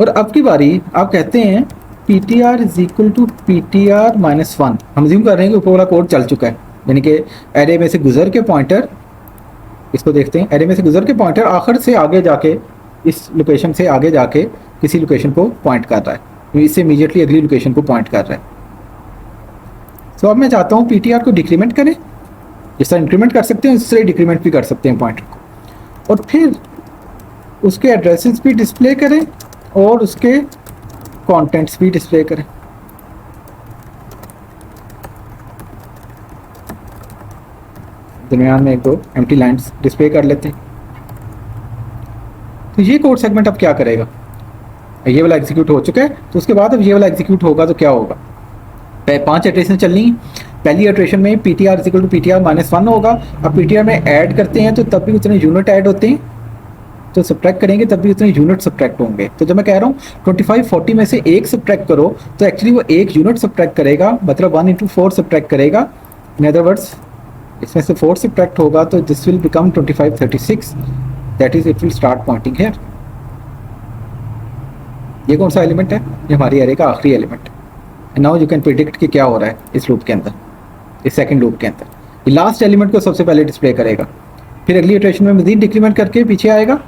और अब की बारी आप कहते हैं P T R is equal to P T R minus 1। हम ज्यूम कर रहे हैं कि ऊपर वाला कोड चल चुका है, यानी कि एरे में से गुजर के पॉइंटर, इसको देखते हैं, एरे में से गुजर के पॉइंटर आखिर से आगे जाके इस लोकेशन से आगे जाके किसी लोकेशन को पॉइंट कर रहा है, इससे इमीडिएटली अगली लोकेशन को पॉइंट कर रहा है। सो अब मैं चाहता हूँ पी टी आर को डिक्रीमेंट करें। जिस तरह इंक्रीमेंट कर सकते हैं उस तरह डिक्रीमेंट भी कर सकते हैं पॉइंटर को, और फिर उसके एड्रेसेस भी डिस्प्ले करें और उसके कंटेंट्स भी डिस्प्ले करें। दरमियान में एक दो एम्प्टी लाइंस डिस्प्ले कर लेते हैं। तो ये कोड सेगमेंट अब क्या करेगा, ये वाला एग्जीक्यूट हो चुका है, तो उसके बाद अब ये वाला एग्जीक्यूट होगा तो क्या होगा। 5 इटरेशन चलनी है। पहली इटरेशन में P T R equal to P T R minus 1 होगा। अब पी टी आर में ऐड करते हैं तो तब भी उतने यूनिट ऐड होते हैं, तो सब्ट्रैक्ट करेंगे तब भी उतने यूनिट सब्ट्रैक्ट होंगे। तो जब मैं कह रहा हूँ 2540 में से एक सब्ट्रैक्ट करो, तो एक्चुअली वो एक यूनिट सब्ट्रैक्ट करेगा, मतलब 1 into 4 सब्ट्रैक्ट करेगा। इन अदर वर्ड्स इसमें से 4 सब्ट्रैक्ट होगा तो this will become 2536, that is it will start pointing here. ये कौन सा एलिमेंट है, ये हमारी एरे का आखिरी एलिमेंट है। नाउ यू कैन प्रिडिक्ट कि क्या हो रहा है इस लूप के अंदर, इस सेकंड लूप के अंदर। ये लास्ट एलिमेंट को सबसे पहले डिस्प्ले करेगा, फिर अगली इटरेशन में मजीद डिक्रीमेंट करके पीछे आएगा।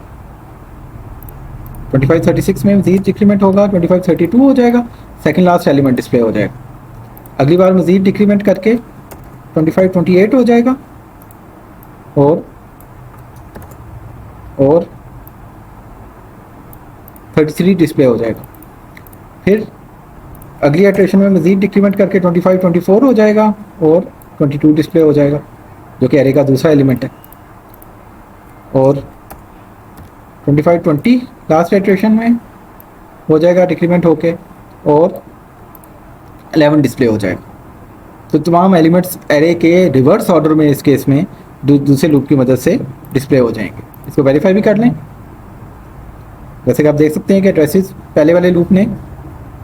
2536 में मजीद डिक्रीमेंट होगा, 2532 हो जाएगा, सेकंड लास्ट एलिमेंट डिस्प्ले हो जाएगा। अगली बार मजीद डिक्रीमेंट करके 2528 हो जाएगा, और 33 डिस्प्ले हो जाएगा। फिर अगली इटरेशन में मजीद डिक्रीमेंट करके 2524 हो जाएगा, और 22 डिस्प्ले हो जाएगा, जो कि एरे का दूसरा एलिमेंट है। और 2520 लास्ट इटरेशन में हो जाएगा डिक्रीमेंट होके, और 11 डिस्प्ले हो जाएगा। तो तमाम एलिमेंट्स एरे के रिवर्स ऑर्डर में इस केस में दूसरे लूप की मदद से डिस्प्ले हो जाएंगे। इसको वेरीफाई भी कर लें। जैसे कि आप देख सकते हैं कि एड्रेसेस पहले वाले लूप ने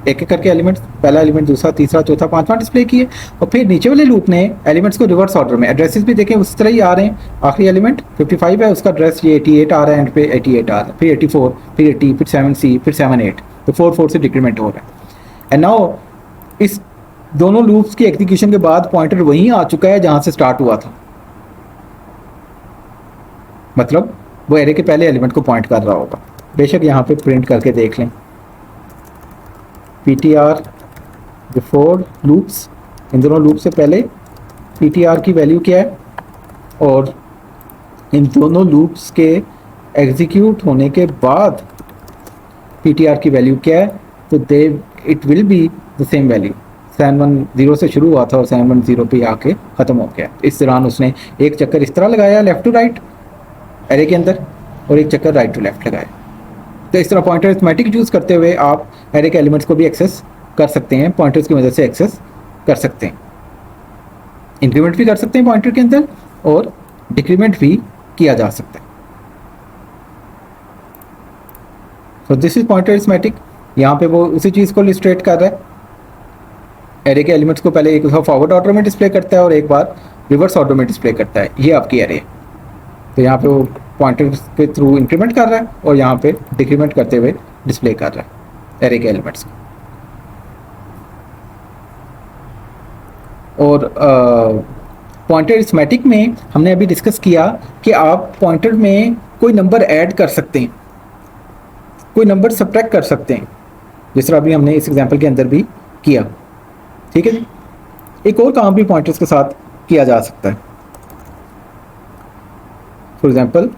एक एक करके एलिमेंट्स, पहला एलिमेंट, दूसरा, तीसरा, चौथा, पांचवा डिस्प्ले किए, और फिर नीचे वाले लूप ने एलिमेंट्स को रिवर्स ऑर्डर में, एड्रेसेस भी देखें उस तरह ही आ रहे हैं। आखिरी एलिमेंट 55 है, उसका एड्रेस ये 88 आ रहा है, एंड पे 88 आ रहा है, फिर 84, फिर 80, फिर 7C, फिर 78, तो 4 से डिक्रीमेंट हो रहा है। एंड नाउ इस दोनों लूप्स की एग्जीक्यूशन के बाद पॉइंटर वहीं आ चुका है जहां से स्टार्ट हुआ था, मतलब वो एरे के पहले एलिमेंट को पॉइंट कर रहा होगा। बेशक यहाँ पे प्रिंट करके देख लें, P T R before loops, इन दोनों लूप से पहले पी टी आर की वैल्यू क्या है, और इन दोनों लूप्स के एग्जीक्यूट होने के बाद पी टी आर की वैल्यू क्या है, तो they it will be the same value. 710 से शुरू हुआ था और 710 पे आके ख़त्म हो गया। इस दौरान उसने एक चक्कर इस तरह लगाया लेफ़्ट टू राइट एरे के अंदर, और एक चक्कर राइट टू लेफ्ट लगाया। तो इस तरह पॉइंटर अरिथमेटिक यूज़ करते हुए आप एरे के एलिमेंट्स को भी एक्सेस कर सकते हैं, पॉइंटर्स की मदद से एक्सेस कर सकते हैं। इंक्रीमेंट भी कर सकते हैं पॉइंटर के अंदर, और डिक्रीमेंट भी किया जा सकता है। सो दिस इज पॉइंटर अरिथमेटिक। यहाँ पे वो उसी चीज़ को इलस्ट्रेट कर रहा है एरे के एलिमेंट्स को पहले एक फॉरवर्ड ऑर्डर में डिस्प्ले करता है और एक बार रिवर्स ऑर्डर में डिस्प्ले करता है। ये आपकी एरे है। तो यहाँ पे वो पॉइंटर के थ्रू इंक्रीमेंट कर रहा है और यहाँ पे डिक्रीमेंट करते हुए डिस्प्ले कर रहा है एरे के एलिमेंट्स को। और पॉइंटर अरिथमेटिक में हमने अभी डिस्कस किया कि आप पॉइंटर में कोई नंबर ऐड कर सकते हैं, कोई नंबर सब्ट्रैक्ट कर सकते हैं, जिस तरह अभी हमने इस एग्जांपल के अंदर भी किया। ठीक है जी। एक और काम भी पॉइंटर्स के साथ किया जा सकता है। For example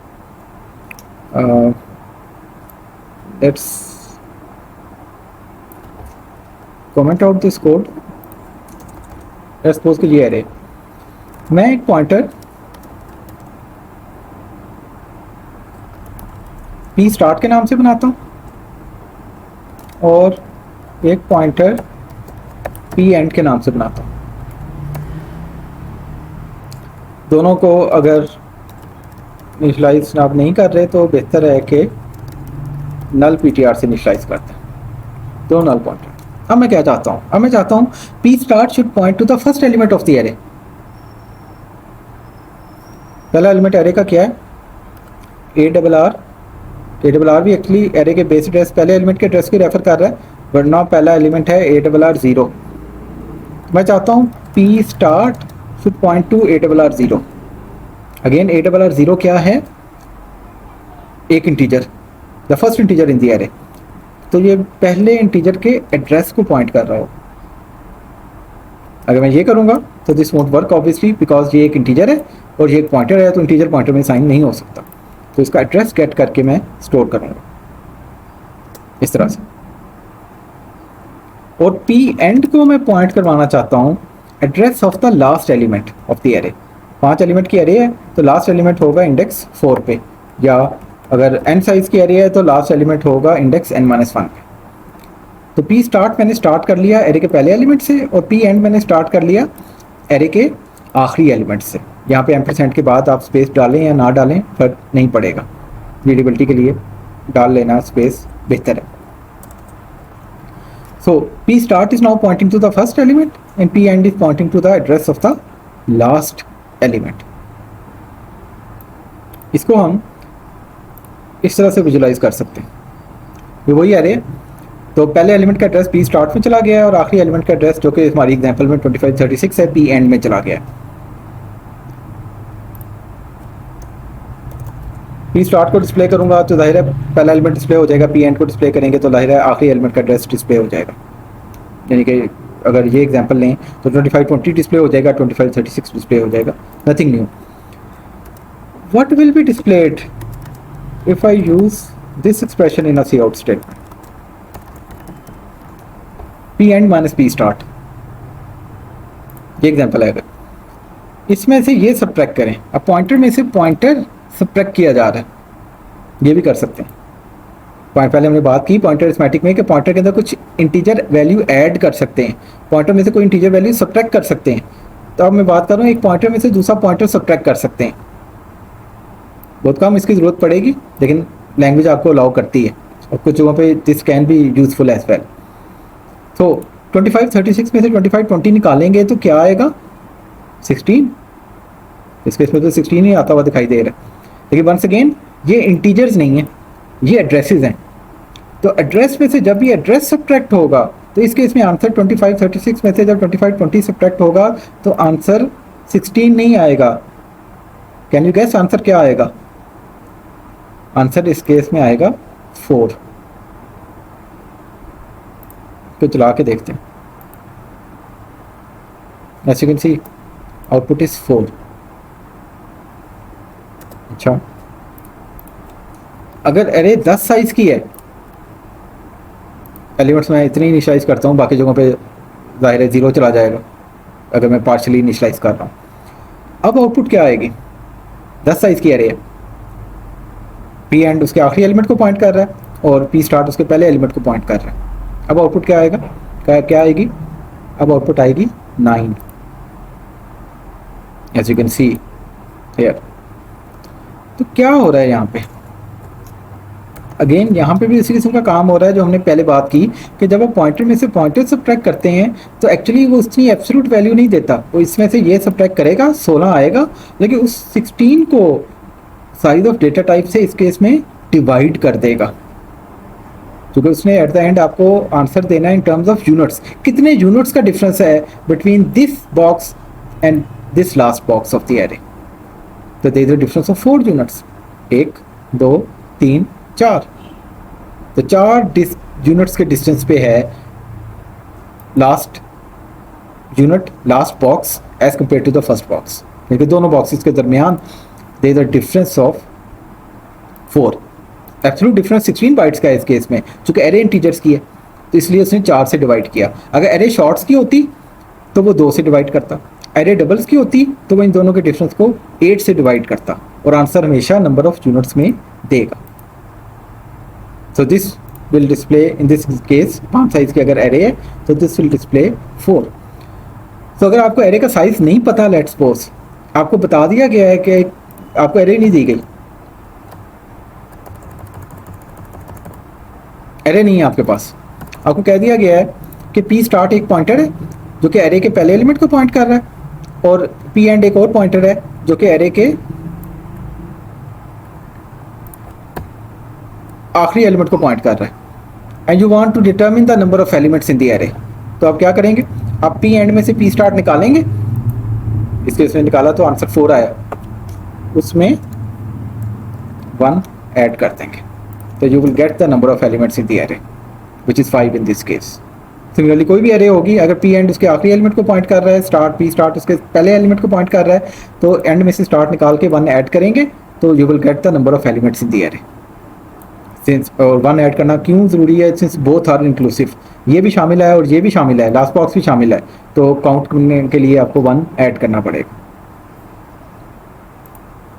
let's comment out this code. Let's suppose कि ये एरे, मैं एक पॉइंटर पी स्टार्ट के नाम से बनाता हूँ और एक पॉइंटर पी एंड के नाम से बनाता हूँ। दोनों को अगर इनिशियलाइज आप नहीं कर रहे तो बेहतर है कि नल पीटीआर से इनिशियलाइज करते हैं, दो नल पॉइंटर। अब मैं क्या चाहता हूँ, अब मैं चाहता हूँ P start should point two the first element of the array. पहला एलिमेंट एरे का क्या है, ए डबल आर भी एक्चुअली एरे के बेस एड्रेस पहले एलिमेंट के एड्रेस को रेफर कर रहा है, वरना पहला एलिमेंट है ए डबल आर 0। मैं चाहता हूँ P start should point two A double R 0। Again A double R 0 क्या है, एक integer, the first integer in the array. तो ये पहले इंटीजर के एड्रेस को पॉइंट कर रहा हो। अगर मैं ये करूँगा तो this won't work obviously, because ये एक इंटीजर है और ये एक पॉइंटर है, तो इंटीजर पॉइंटर में साइन नहीं हो सकता। तो इसका एड्रेस गेट करके मैं स्टोर करूँगा इस तरह से। और पी एंड को मैं पॉइंट करवाना चाहता हूँ address of the last element of the array. 5 element की एरे है तो लास्ट एलिमेंट होगा इंडेक्स 4 पे, या अगर n साइज की एरे है तो लास्ट एलिमेंट होगा इंडेक्स n-1 पे। तो पी स्टार्ट मैंने स्टार्ट कर लिया एरे के पहले एलिमेंट से और पी एंड मैंने स्टार्ट कर लिया एरे के आखिरी एलिमेंट से। यहाँ पे एम्परसेंड के बाद आप स्पेस डालें या ना डालें फर्क नहीं पड़ेगा, रीडेबिलिटी के लिए डाल लेना स्पेस बेहतर है। So P start is now pointing to the first element and P end is pointing to the address of the last element. इसको हम इस तरह से विजुलाइज कर सकते हैं। ये वही एरे, तो पहले एलिमेंट का एड्रेस पी स्टार्ट में चला गया है और आखिरी एलिमेंट का एड्रेस जो कि हमारी एग्जांपल में 2536 है पी एंड में चला गया है। पी स्टार्ट को डिस्प्ले करूंगा तो जाहिर है पहला एलिमेंट डिस्प्ले हो जाएगा, पी एंड को डिस्प्ले करेंगे तो जाहिर है आखिरी एलिमेंट का एड्रेस डिस्प्ले हो जाएगा। यानी कि अगर ये एग्जांपल लें तो 2520 डिस्प्ले हो जाएगा, 2536 डिस्प्ले हो जाएगा, nothing new. What will be displayed if I use this expression in a cout statement, p end minus p start, ये एग्जांपल है। अगर इसमें से ये सब्ट्रैक्ट करें, अब पॉइंटर में से पॉइंटर सब्ट्रैक्ट किया जा रहा है, ये भी कर सकते हैं। पहले हमने बात की पॉइंटर अरिथमेटिक में कि पॉइंटर के अंदर कुछ इंटीजर वैल्यू ऐड कर सकते हैं, पॉइंटर में से कोई इंटीजर वैल्यू सब्ट्रैक्ट कर सकते हैं। तो अब मैं बात कर रहा हूँ एक पॉइंटर में से दूसरा पॉइंटर सब्ट्रैक्ट कर सकते हैं। बहुत कम इसकी ज़रूरत पड़ेगी लेकिन लैंग्वेज आपको अलाउ करती है और कुछ जगहों पे this can be useful as well. तो 2536 में से 2520 निकालेंगे तो क्या आएगा, 16। इस केस में तो 16 ही आता हुआ दिखाई दे रहा है। लेकिन वंस अगेन ये इंटीजर्स नहीं है, ये एड्रेसेस हैं। तो एड्रेस में से जब भी एड्रेस सब्ट्रैक्ट होगा तो इस केस में आंसर 2536 में से जब 2520 सब्ट्रैक्ट होगा तो आंसर 16 नहीं आएगा। कैन यू गेस आंसर क्या आएगा? आंसर इस केस में आएगा 4। तो चला के देखते हैं। As you can see output is 4। अच्छा, अगर एरे 10 साइज की है, एलिमेंट्स में इतनी इनिशियलाइज करता हूँ, बाकी जगहों पे जाहिर है 0 चला जाएगा अगर मैं पार्शली इनिशियलाइज कर रहा हूँ। अब आउटपुट क्या आएगी? 10 साइज की एरे है, पी एंड उसके आखिरी एलिमेंट को पॉइंट कर रहा है और पी स्टार्ट उसके पहले एलिमेंट को पॉइंट कर रहा है। अब आउटपुट क्या आएगा? क्या आएगी? अब आउटपुट आएगी 9, as you can see here. तो क्या हो रहा है यहाँ पे? अगेन यहाँ पे भी इसी किस्म का काम हो रहा है जो हमने पहले बात की कि जब आप पॉइंटर में से पॉइंटर सब्ट्रैक्ट करते हैं तो एक्चुअली वो उसकी एब्सोल्यूट वैल्यू नहीं देता, वो इसमें से ये सब्ट्रैक्ट करेगा 16 आएगा, लेकिन उस 16 को साइज ऑफ डेटा टाइप से इस केस में डिवाइड कर देगा, क्योंकि उसने एट द एंड आपको आंसर देना है इन टर्म्स ऑफ यूनिट्स, कितने यूनिट्स का डिफरेंस है between this box and this last box of the array. तो there is a difference of 4 units, 1 2 3 4, तो 4 यूनिट्स के डिस्टेंस पे है last unit, last box as compare to the first box, क्योंकि दोनों बॉक्सेस के दरमियान there is a difference of 4। Absolute difference 16 bytes का है इस केस में, चूंकि एरे इंटीजर्स की है तो इसलिए उसने 4 से डिवाइड किया। अगर एरे शॉर्ट्स की होती तो वो 2 से डिवाइड करता, एरे डबल्स की होती तो वो इन दोनों के डिफरेंस को 8 से डिवाइड करता, और आंसर हमेशा नंबर ऑफ यूनिट्स में देगा। So this will display in this case 5 size की अगर एरे है तो दिस विल डिस्प्ले 4। तो अगर आपको एरे का साइज नहीं पता, लेट्स सपोज आपको बता दिया गया है कि आपको एरे नहीं दी गई, एरे नहीं है आपके पास, आपको कह दिया गया है कि पी स्टार्ट एक पॉइंटर है जो कि एरे के पहले एलिमेंट को पॉइंट कर रहा है, और पी एंड एक और पॉइंटर है जो कि एरे के आखिरी एलिमेंट को पॉइंट कर रहा है, and you want to determine the number of elements in the array. तो आप क्या करेंगे, आप पी एंड में से पी स्टार्ट निकालेंगे, इसके इसमें निकाला तो आंसर 4 आया, उसमें 1 ऐड कर देंगे, तो you will get the number of elements in the array which is 5 in this case. Similarly कोई भी एरे होगी, अगर पी एंड उसके आखिरी एलिमेंट को पॉइंट कर रहा है, स्टार्ट पी स्टार्ट उसके पहले एलिमेंट को पॉइंट कर रहा है, तो एंड में से स्टार्ट निकाल के 1 ऐड करेंगे तो you will get the number of elements in the array. Since और 1 ऐड करना क्यों ज़रूरी है, सिंस बोथ आर इंक्लूसिव, ये भी शामिल है और ये भी शामिल है, लास्ट बॉक्स भी शामिल है, तो काउंट करने के लिए आपको 1 ऐड करना पड़ेगा।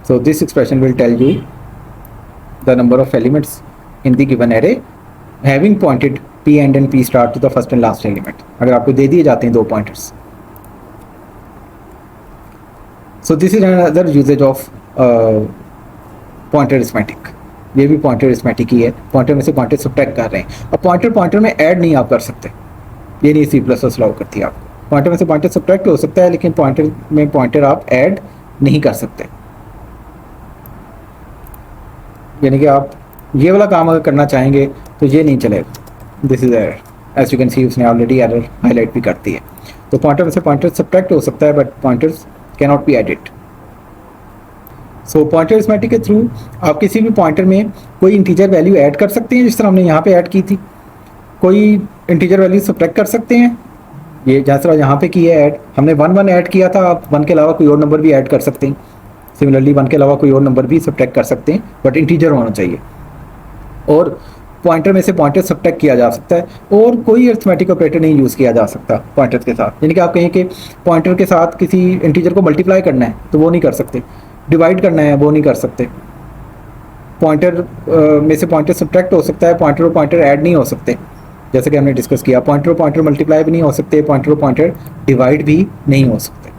So this expression will tell you the number of elements in the given array having pointed P and P start to the first and last element, अगर आपको दे दिए जाते हैं 2 pointers. So this is another usages of pointer arithmetic, ये भी पॉइंटर अरिथमेटिक ही है, पॉइंटर में से पॉइंटर सब्ट्रैक्ट कर रहे हैं। अब पॉइंटर में ऐड नहीं आप कर सकते, ये नहीं C++ अलाउ करती है आपको, पॉइंटर में से पॉइंटर सब्ट्रैक्ट हो सकता है लेकिन पॉइंटर में पॉइंटर आप ऐड नहीं कर सकते, यानी कि आप ये वाला काम अगर करना चाहेंगे तो ये नहीं चलेगा, this is error, as you can see उसने ऑलरेडी एरर हाईलाइट भी करती है। तो पॉइंटर में से पॉइंटर सब्ट्रैक्ट हो सकता है but pointers can not be added. So pointer arithmetic के थ्रू आप किसी भी पॉइंटर में कोई इंटीजर वैल्यू ऐड कर सकते हैं, जिस तरह हमने यहाँ पे ऐड की थी, कोई इंटीजर वैल्यू सब्ट्रैक्ट कर सकते हैं, ये जहाँ तरह यहाँ पे की है ऐड, हमने 1 ऐड किया था, आप 1 के अलावा कोई और नंबर भी ऐड कर सकते हैं, सिमिलरली 1 के अलावा कोई और नंबर भी सब्ट्रैक्ट कर सकते हैं, बट इंटीजर होना चाहिए। और पॉइंटर में से पॉइंटर सब्ट्रैक्ट किया जा सकता है, और कोई अरिथमेटिक ऑपरेटर नहीं यूज़ किया जा सकता पॉइंटर के साथ, यानी कि आप कहें कि पॉइंटर के साथ किसी इंटीजर को मल्टीप्लाई करना है तो वो नहीं कर सकते, डिवाइड करना है वो नहीं कर सकते, पॉइंटर में से पॉइंटर सब्ट्रैक्ट हो सकता है, पॉइंटर और पॉइंटर ऐड नहीं हो सकते, जैसे कि हमने डिस्कस किया, पॉइंटर और पॉइंटर मल्टीप्लाई भी नहीं हो सकते, पॉइंटर और पॉइंटर डिवाइड भी नहीं हो सकते।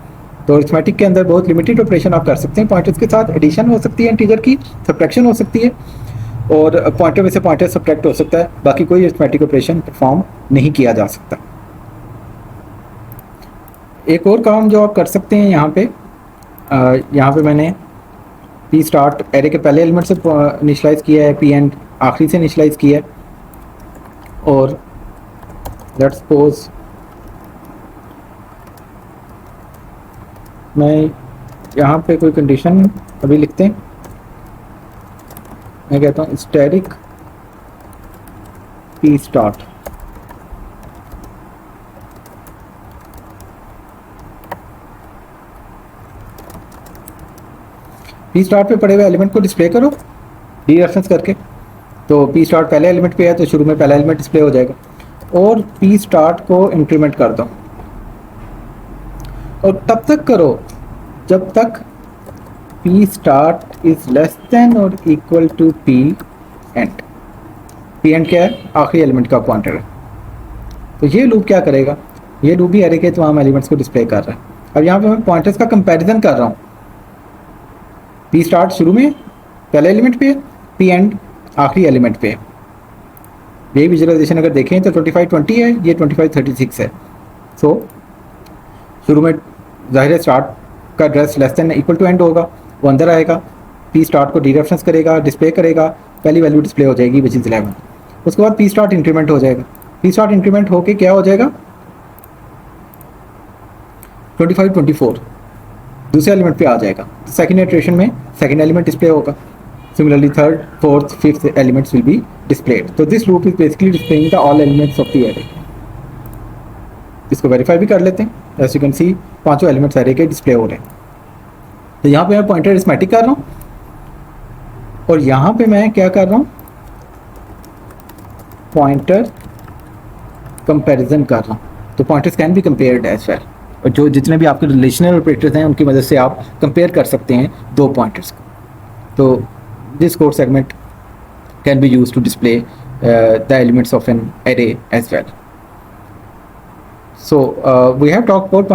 तो अरिथमेटिक के अंदर बहुत लिमिटेड ऑपरेशन आप कर सकते हैं, पॉइंटर्स के साथ एडिशन हो सकती है इंटीजर की, सब्ट्रैक्शन हो सकती है, और पॉइंटर में से पॉइंटर सब्ट्रैक्ट हो सकता है, बाकी कोई अरिथमेटिक ऑपरेशन परफॉर्म नहीं किया जा सकता। एक और काम जो आप कर सकते हैं यहाँ पे मैंने पी स्टार्ट एरे के पहले एलिमेंट से इनिशियलाइज किया है, पी एंड आखिरी से इनिशियलाइज किया है, और लेट्स सपोज मैं यहाँ पे कोई कंडीशन अभी लिखते हैं, मैं कहता हूँ static P start, P start पे पड़े हुए एलिमेंट को डिस्प्ले करो डी रेफरेंस करके, तो पी स्टार्ट पहले एलिमेंट पे है तो शुरू में पहला एलिमेंट डिस्प्ले हो जाएगा, और पी स्टार्ट को इंक्रीमेंट कर दो, और तब तक करो जब तक P start is less than और equal to P and. P end क्या है, आखिरी एलिमेंट का पॉइंटर है, तो ये लूप क्या करेगा, ये लूप भी एरे के तमाम एलिमेंट्स को डिस्प्ले कर रहा है। अब यहाँ पे मैं पॉइंटर्स का कंपैरिजन कर रहा हूँ, पी स्टार्ट शुरू में पहले एलिमेंट पे, पी एंड आखिरी एलिमेंट पे। यही विजुअलाइजेशन अगर देखें तो 2520 है, ये 2536 है। सो शुरू में ज़ाहिर है स्टार्ट का address less than equal to end होगा, वो अंदर आएगा, पी स्टार्ट को डीरेफरेंस करेगा, डिस्प्ले करेगा, पहली वैल्यू डिस्प्ले हो जाएगी विच इज़ 11। उसके बाद पी स्टार्ट इंक्रीमेंट हो जाएगा, पी स्टार्ट इंक्रीमेंट होके क्या हो जाएगा 2524 दूसरे एलिमेंट पे आ जाएगा। सेकंड इटरेशन में सेकंड एलिमेंट डिस्प्ले होगा। Similarly third, fourth, fifth elements will be displayed. तो this loop is basically displaying the all elements of the array. इसको वेरीफाई भी कर लेते हैं। एज यू कैन सी पांचों एलिमेंट्स एरे के डिस्प्ले हो रहे हैं। तो यहाँ पे मैं पॉइंटर अरिथमेटिक कर रहा हूँ और यहाँ पे मैं क्या कर रहा हूँ, पॉइंटर कंपैरिजन कर रहा हूँ। तो pointers can be compared as well, और जो जितने भी आपके रिलेशनल ऑपरेटर्स हैं उनकी मदद से आप कंपेयर कर सकते हैं दो पॉइंटर्स को। तो this code segment can be use to display the elements of an array as well. So we have talked about